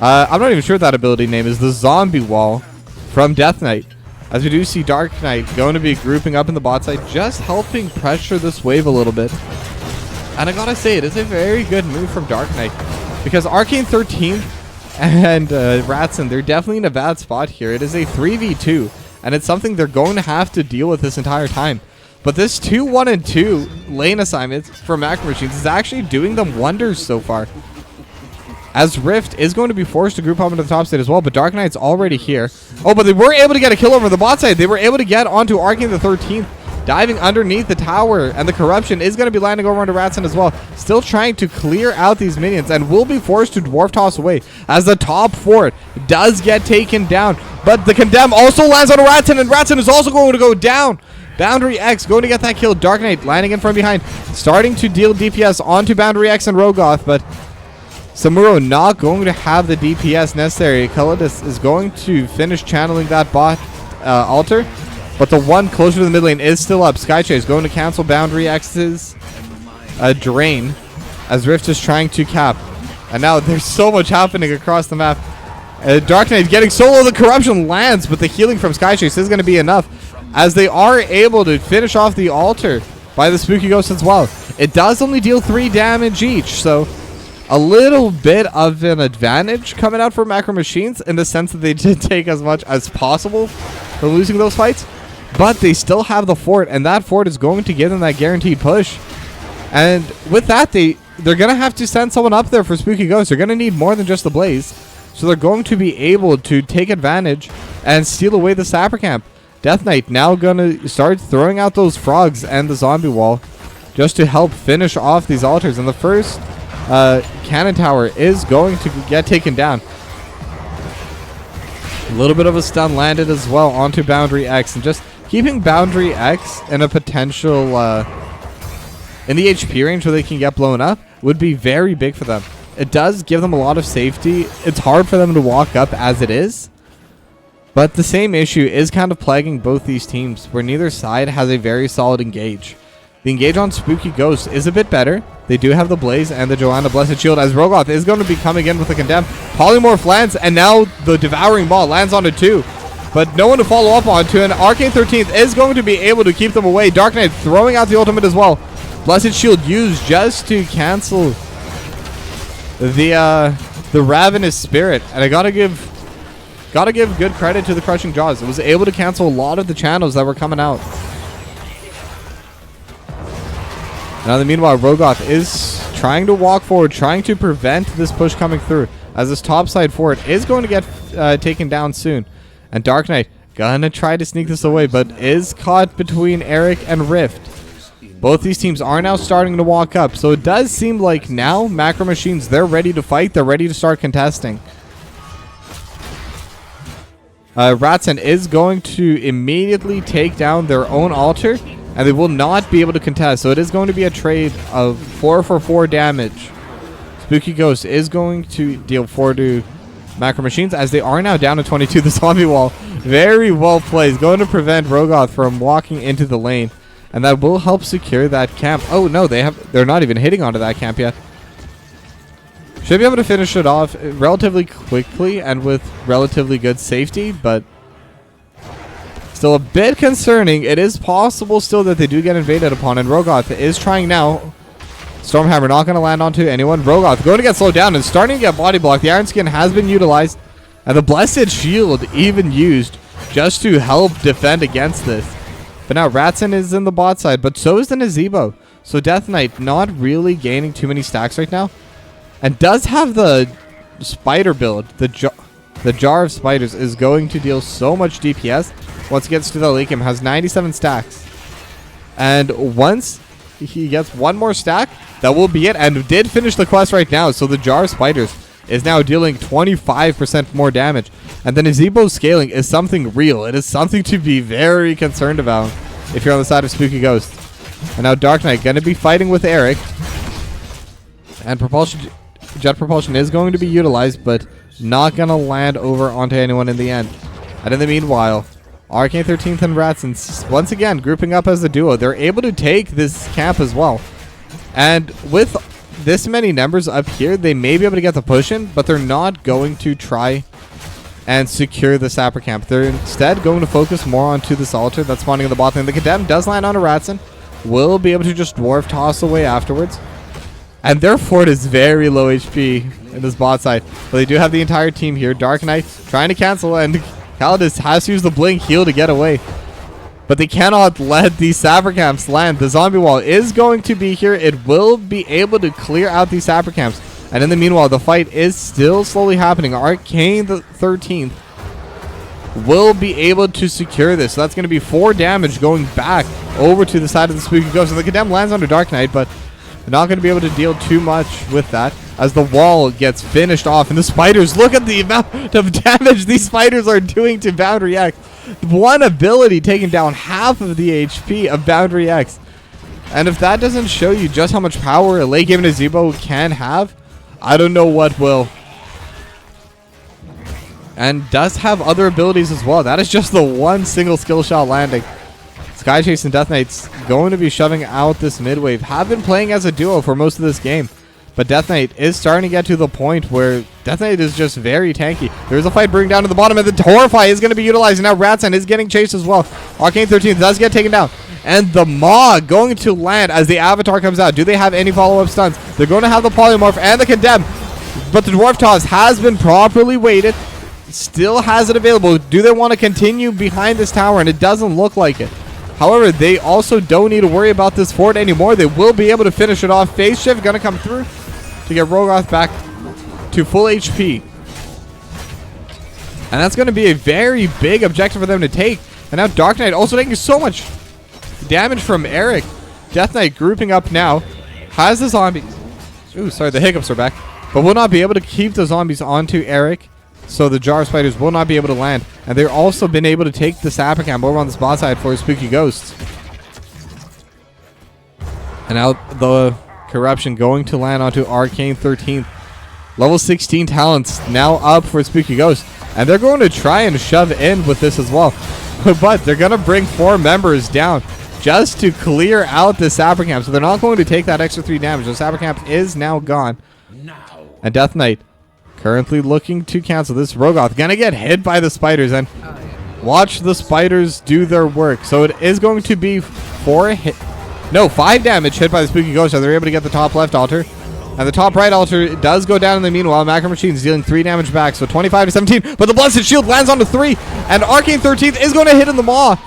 I'm not even sure what that ability name is. The zombie wall from Death Knight. As we do see Dark Knight going to be grouping up in the bot side, just helping pressure this wave a little bit. And I gotta say, it is a very good move from Dark Knight. Because Arcane 13 and Ratson, they're definitely in a bad spot here. It is a 3v2. And it's something they're going to have to deal with this entire time. But this 2, 1, and 2 lane assignments for Macro Machines is actually doing them wonders so far. As Rift is going to be forced to group up into the top state as well, but Dark Knight's already here. Oh, but they were able to get a kill over the bot side. They were able to get onto Arcane the 13th, diving underneath the tower, and the Corruption is going to be landing over onto Ratson as well. Still trying to clear out these minions, and will be forced to Dwarf Toss away as the top fort does get taken down. But the Condemn also lands on Ratson, and Ratson is also going to go down. Boundary X going to get that kill. Dark Knight landing in from behind, starting to deal DPS onto Boundary X and Rogoth, but Samuro not going to have the DPS necessary. Calidus is going to finish channeling that bot altar, but the one closer to the mid lane is still up. Skychase going to cancel Boundary X's drain as Rift is trying to cap. And now there's so much happening across the map. Dark Knight getting solo. The Corruption lands, but the healing from Skychase is going to be enough, as they are able to finish off the altar by the Spooky Ghost as well. It does only deal 3 damage each, so a little bit of an advantage coming out for Macro Machines in the sense that they did take as much as possible for losing those fights. But they still have the fort, and that fort is going to give them that guaranteed push. And with that, they're going to have to send someone up there for Spooky Ghost. They're going to need more than just the Blaze. So they're going to be able to take advantage and steal away the Sapper Camp. Death Knight now going to start throwing out those frogs and the zombie wall just to help finish off these altars. And the first cannon tower is going to get taken down. A little bit of a stun landed as well onto Boundary X, and just keeping Boundary X in a potential in the HP range where they can get blown up would be very big for them. It does give them a lot of safety. It's hard for them to walk up as it is, but the same issue is kind of plaguing both these teams, where neither side has a very solid engage. The engage on Spooky Ghost is a bit better. They do have the Blaze and the Joanna Blessed Shield, as Rogoth is going to be coming in with a Condemn. Polymorph lands, and now the Devouring Maw lands onto 2. But no one to follow up onto, and Arcane 13th is going to be able to keep them away. Dark Knight throwing out the ultimate as well. Blessed Shield used just to cancel the Ravenous Spirit. And I gotta give good credit to the Crushing Jaws. It was able to cancel a lot of the channels that were coming out. Now, meanwhile, Rogoth is trying to walk forward, trying to prevent this push coming through, as this topside fort is going to get taken down soon. And Dark Knight gonna try to sneak this away, but is caught between Eric and Rift. Both these teams are now starting to walk up, so it does seem like now Macro Machines, they're ready to fight, they're ready to start contesting. Ratson is going to immediately take down their own altar, and they will not be able to contest. So it is going to be a trade of 4 for 4 damage. Spooky Ghost is going to deal 4 to Macro Machines, as they are now down to 22. The zombie wall, very well played, going to prevent Rogoth from walking into the lane, and that will help secure that camp. Oh no, they're not even hitting onto that camp yet. Should be able to finish it off relatively quickly and with relatively good safety, but still a bit concerning. It is possible still that they do get invaded upon, and Rogoth is trying now. Stormhammer not going to land onto anyone. Rogoth going to get slowed down and starting to get body blocked. The Iron Skin has been utilized, and the Blessed Shield even used just to help defend against this. But now Ratson is in the bot side, but so is the Nazebo. So Death Knight not really gaining too many stacks right now, and does have the spider build. The Jar of Spiders is going to deal so much DPS. Once it gets to the late game, has 97 stacks. And once he gets one more stack, that will be it. And did finish the quest right now. So the Jar of Spiders is now dealing 25% more damage. And then Nazebo's scaling is something real. It is something to be very concerned about if you're on the side of Spooky Ghost. And now Dark Knight going to be fighting with Eric. And Jet Propulsion is going to be utilized, but not going to land over onto anyone in the end. And in the meanwhile, Arcane 13th and Ratson once again grouping up as a duo. They're able to take this camp as well. And with this many numbers up here, they may be able to get the push in, but they're not going to try and secure the Sapper Camp. They're instead going to focus more onto this altar that's spawning in the bot lane. The Condemn does land on a Ratson. Will be able to just Dwarf Toss away afterwards. And their fort is very low HP in this bot side. But they do have the entire team here. Dark Knight trying to cancel, and Calidus has to use the Blink heal to get away. But they cannot let these sapper camps land. The zombie wall is going to be here. It will be able to clear out these sapper camps. And in the meanwhile, the fight is still slowly happening. Arcane the 13th will be able to secure this. So that's going to be 4 damage going back over to the side of the Spooky Ghost. And the Condemn lands under Dark Knight, but they're not going to be able to deal too much with that as the wall gets finished off. And the spiders, look at the amount of damage these spiders are doing to Boundary X. One ability taking down half of the HP of Boundary X. And if that doesn't show you just how much power a late game Nazebo can have, I don't know what will. And does have other abilities as well. That is just the one single skill shot landing. Sky Chase and Death Knight's going to be shoving out this mid wave. Have been playing as a duo for most of this game. But Death Knight is starting to get to the point where Death Knight is just very tanky. There's a fight bring down to the bottom, and the Horrify is going to be utilized. Now Ratsan is getting chased as well. Arcane 13th does get taken down. And the Maw going to land as the Avatar comes out. Do they have any follow-up stuns? They're going to have the Polymorph and the Condemn. But the Dwarf Toss has been properly weighted. Still has it available. Do they want to continue behind this tower? And it doesn't look like it. However, they also don't need to worry about this fort anymore. They will be able to finish it off. Phase Shift going to come through to get Rogoth back to full HP. And that's going to be a very big objective for them to take. And now Dark Knight also taking so much damage from Eric. Death Knight grouping up now. Has the zombies. Ooh, sorry, the hiccups are back. But will not be able to keep the zombies onto Eric. So the Jar Spiders will not be able to land. And they've also been able to take the Sapper Camp over on the spot side for Spooky Ghosts. And now the Corruption going to land onto Arcane 13th. Level 16 talents now up for Spooky Ghost. And they're going to try and shove in with this as well. But they're going to bring 4 members down just to clear out the Sapper Camp. So they're not going to take that extra 3 damage. The Sapper Camp is now gone. And Death Knight currently looking to cancel this. Rogoth gonna get hit by the spiders, and watch the spiders do their work. So it is going to be 5 damage hit by the Spooky Ghost. So they're able to get the top left altar, and the top right altar does go down in the meanwhile. Macro Machine's dealing 3 damage back, so 25 to 17. But the Blessed Shield lands onto 3, and Arcane 13th is going to hit in the maw.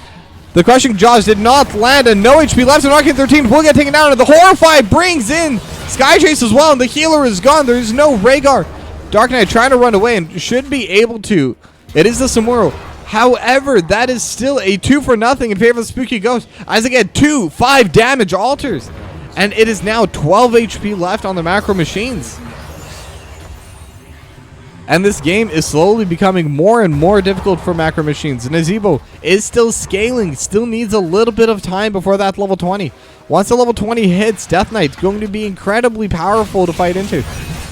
The Crushing Jaws did not land, and no HP left, and Arcane 13th will get taken down, and the Horrify brings in Sky Chase as well, and the healer is gone. There's no Rhaegar. Dark Knight trying to run away and should be able to. It is the Samuro. However, that is still a 2-for-0 in favor of the Spooky Ghost, as they get 2 5 damage altars. And it is now 12 HP left on the Macro Machines. And this game is slowly becoming more and more difficult for Macro Machines. Nazebo is still scaling, still needs a little bit of time before that level 20. Once the level 20 hits, Death Knight's going to be incredibly powerful to fight into.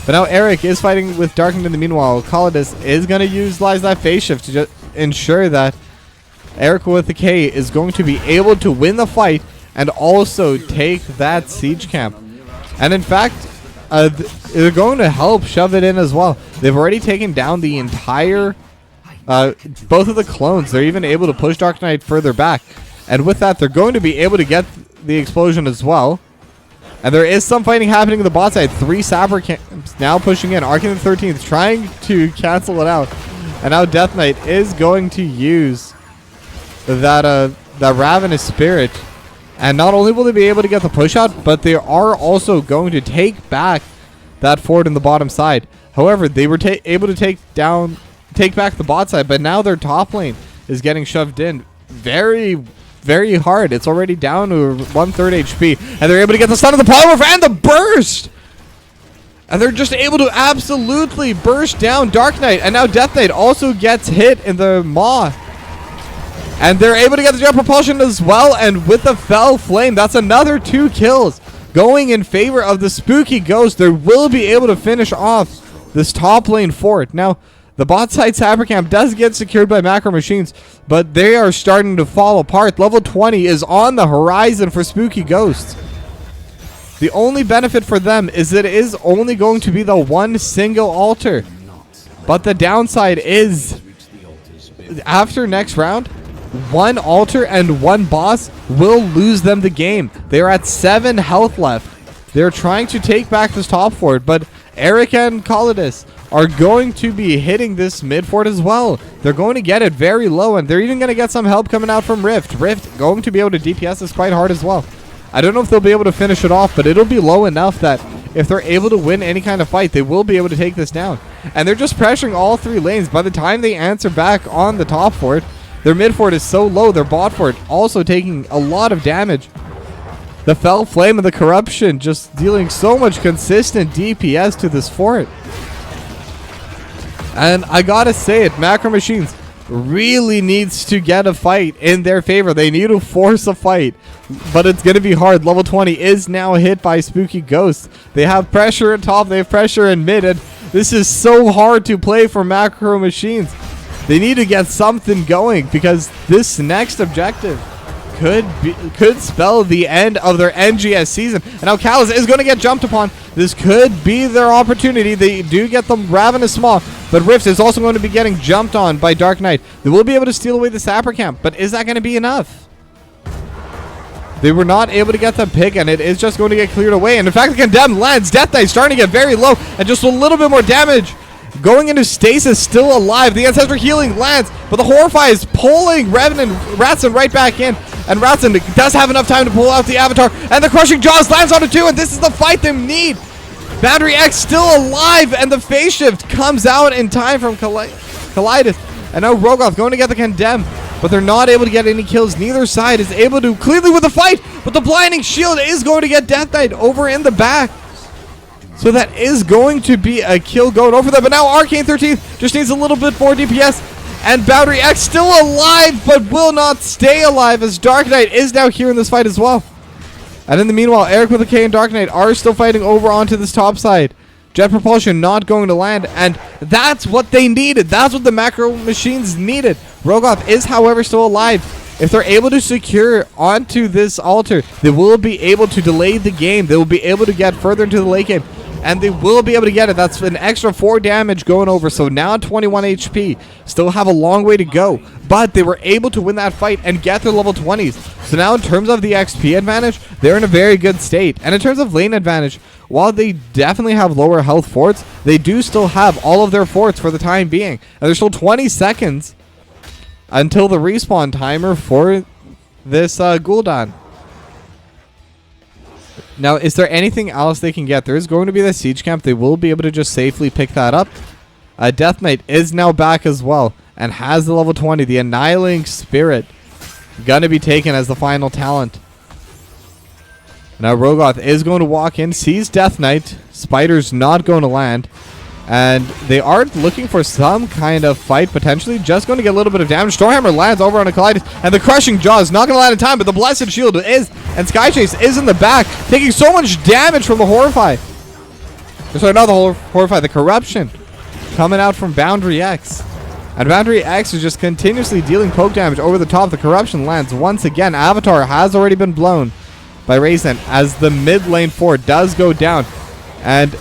But now Eric is fighting with Darkness in the meanwhile. Calidus is going to utilize that phase shift to just ensure that Eric with the K is going to be able to win the fight and also take that siege camp. And in fact, they're going to help shove it in as well. They've already taken down the entire, both of the clones. They're even able to push Dark Knight further back. And with that, they're going to be able to get the explosion as well. And there is some fighting happening in the bot side. 3 Sapper camps now pushing in. Arcane 13th trying to cancel it out. And now Death Knight is going to use that Ravenous Spirit. And not only will they be able to get the push out, but they are also going to take back that fort in the bottom side. However, they were able to take back the bot side, but now their top lane is getting shoved in very hard. It's already down to 1/3 HP, and they're able to get the stun of the Polymorph and the burst. And they're just able to absolutely burst down Dark Knight, and now Death Knight also gets hit in the maw. And they're able to get the jet propulsion as well, and with the Fell Flame, that's another 2 kills going in favor of the Spooky Ghost. They will be able to finish off this top lane fort. Now, the bot side Sapper Camp does get secured by Macro Machines, but they are starting to fall apart. Level 20 is on the horizon for Spooky Ghosts. The only benefit for them is that it is only going to be the 1 single altar. But the downside is, after next round, 1 altar and 1 boss will lose them the game. They're at 7 health left. They're trying to take back this top fort, but Eric and Calidus are going to be hitting this mid fort as well. They're going to get it very low, and they're even going to get some help coming out from Rift. Rift going to be able to DPS this quite hard as well. I don't know if they'll be able to finish it off, but it'll be low enough that if they're able to win any kind of fight, they will be able to take this down. And they're just pressuring all 3 lanes. By the time they answer back on the top fort, their mid fort is so low, their bot fort also taking a lot of damage. The Fell Flame and the Corruption just dealing so much consistent DPS to this fort. And I gotta say it, Macro Machines really needs to get a fight in their favor. They need to force a fight, but it's gonna be hard. Level 20 is now hit by Spooky Ghosts. They have pressure at top, they have pressure in mid, and this is so hard to play for Macro Machines. They need to get something going, because this next objective could spell the end of their NGS season. And now Callus is going to get jumped upon. This could be their opportunity. They do get the Ravenous Maw, but Rift is also going to be getting jumped on by Dark Knight. They will be able to steal away the Sapper Camp, but is that going to be enough? They were not able to get the pick, and it is just going to get cleared away. And in fact, the Condemned lands. Death Knight starting to get very low, and just a little bit more damage. Going into stasis, still alive. The Ancestor Healing lands, but the Horrify is pulling Ratson right back in. And Ratson does have enough time to pull out the Avatar. And the Crushing Jaws lands onto 2, and this is the fight they need. Boundary X still alive, and the phase shift comes out in time from Calidus. And now Rogoth going to get the Condemn, but they're not able to get any kills. Neither side is able to clearly with the fight, but the Blinding Shield is going to get Death Knight over in the back. So that is going to be a kill going over there. But now Arcane 13 just needs a little bit more DPS. And Boundary X still alive, but will not stay alive, as Dark Knight is now here in this fight as well. And in the meanwhile, Eric with a K and Dark Knight are still fighting over onto this top side. Jet Propulsion not going to land, and that's what they needed. That's what the Macro Machines needed. Rogoth is, however, still alive. If they're able to secure onto this altar, they will be able to delay the game. They will be able to get further into the late game, and they will be able to get it. That's an extra 4 damage going over. So now 21 HP. Still have a long way to go, but they were able to win that fight and get their level 20s. So now in terms of the XP advantage, they're in a very good state. And in terms of lane advantage, while they definitely have lower health forts, they do still have all of their forts for the time being. And there's still 20 seconds until the respawn timer for this Gul'dan. Now, is there anything else they can get? There is going to be the Siege Camp. They will be able to just safely pick that up. Death Knight is now back as well and has the level 20. The Annihilating Spirit going to be taken as the final talent. Now, Rogoth is going to walk in, sees Death Knight. Spider's not going to land. And they are looking for some kind of fight, potentially. Just going to get a little bit of damage. Stormhammer lands over on a Calidus, and the Crushing Jaw is not going to land in time, but the Blessed Shield is, and Sky Chase is in the back, taking so much damage from the Horrify. Sorry, not the Horrify, the Corruption coming out from Boundary X. And Boundary X is just continuously dealing poke damage over the top. The Corruption lands once again. Avatar has already been blown by Raisin as the mid lane fort does go down. And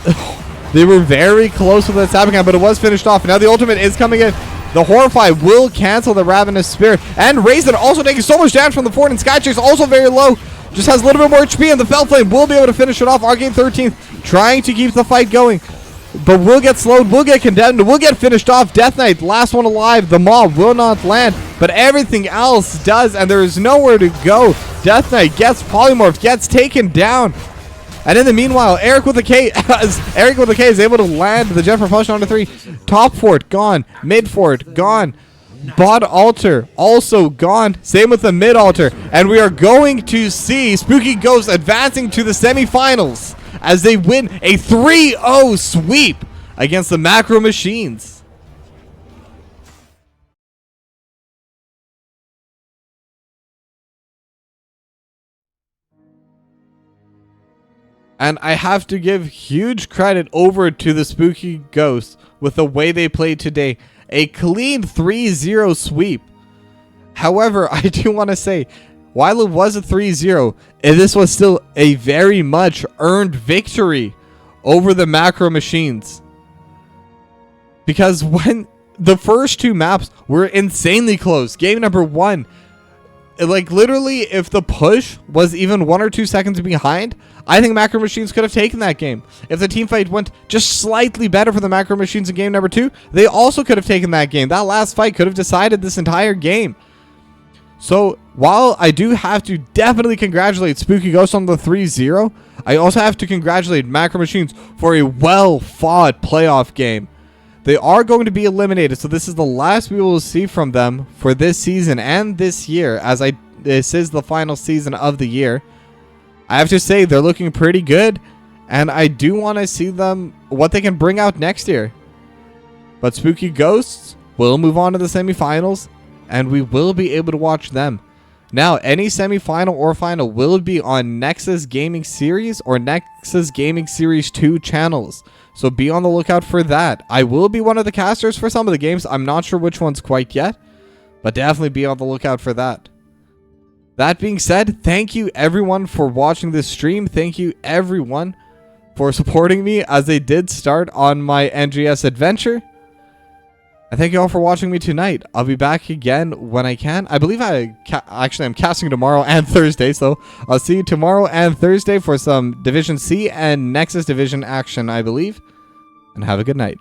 they were very close with that Sapper Camp, but it was finished off. And now the ultimate is coming in. The Horrify will cancel the Ravenous Spirit. And Raisin also taking so much damage from the fort. And Skychase also very low. Just has a little bit more HP. And the Fell Flame will be able to finish it off. Arcane 13th trying to keep the fight going. But we'll get slowed. We'll get condemned. We'll get finished off. Death Knight, last one alive. The Maw will not land. But everything else does. And there is nowhere to go. Death Knight gets polymorphed. Gets taken down. And in the meanwhile, Eric with a K is able to land the Jet Propulsion onto 3. Top fort gone. Mid fort gone. Bot altar also gone. Same with the mid altar. And we are going to see Spooky Ghosts advancing to the semifinals as they win a 3-0 sweep against the Macro Machines. And I have to give huge credit over to the Spooky Ghosts with the way they played today. A clean 3-0 sweep. However, I do want to say, while it was a 3-0, this was still a very much earned victory over the Macro Machines. Because when the first 2 maps were insanely close, game number 1, Like, literally, if the push was even 1 or 2 seconds behind, I think Macro Machines could have taken that game. If the team fight went just slightly better for the Macro Machines in game number 2, they also could have taken that game. That last fight could have decided this entire game. So, while I do have to definitely congratulate Spooky Ghost on the 3-0, I also have to congratulate Macro Machines for a well-fought playoff game. They are going to be eliminated, so this is the last we will see from them for this season and this year, as this is the final season of the year. I have to say, they're looking pretty good, and I do want to see them, what they can bring out next year. But Spooky Ghosts will move on to the semifinals, and we will be able to watch them. Now, any semifinal or final will be on Nexus Gaming Series or Nexus Gaming Series 2 channels. So be on the lookout for that. I will be one of the casters for some of the games. I'm not sure which ones quite yet, but definitely be on the lookout for that. That being said, thank you everyone for watching this stream. Thank you everyone for supporting me as they did start on my NGS adventure. And thank you all for watching me tonight. I'll be back again when I can. I believe I'm casting tomorrow and Thursday, so I'll see you tomorrow and Thursday for some Division C and Nexus Division action, I believe. And have a good night.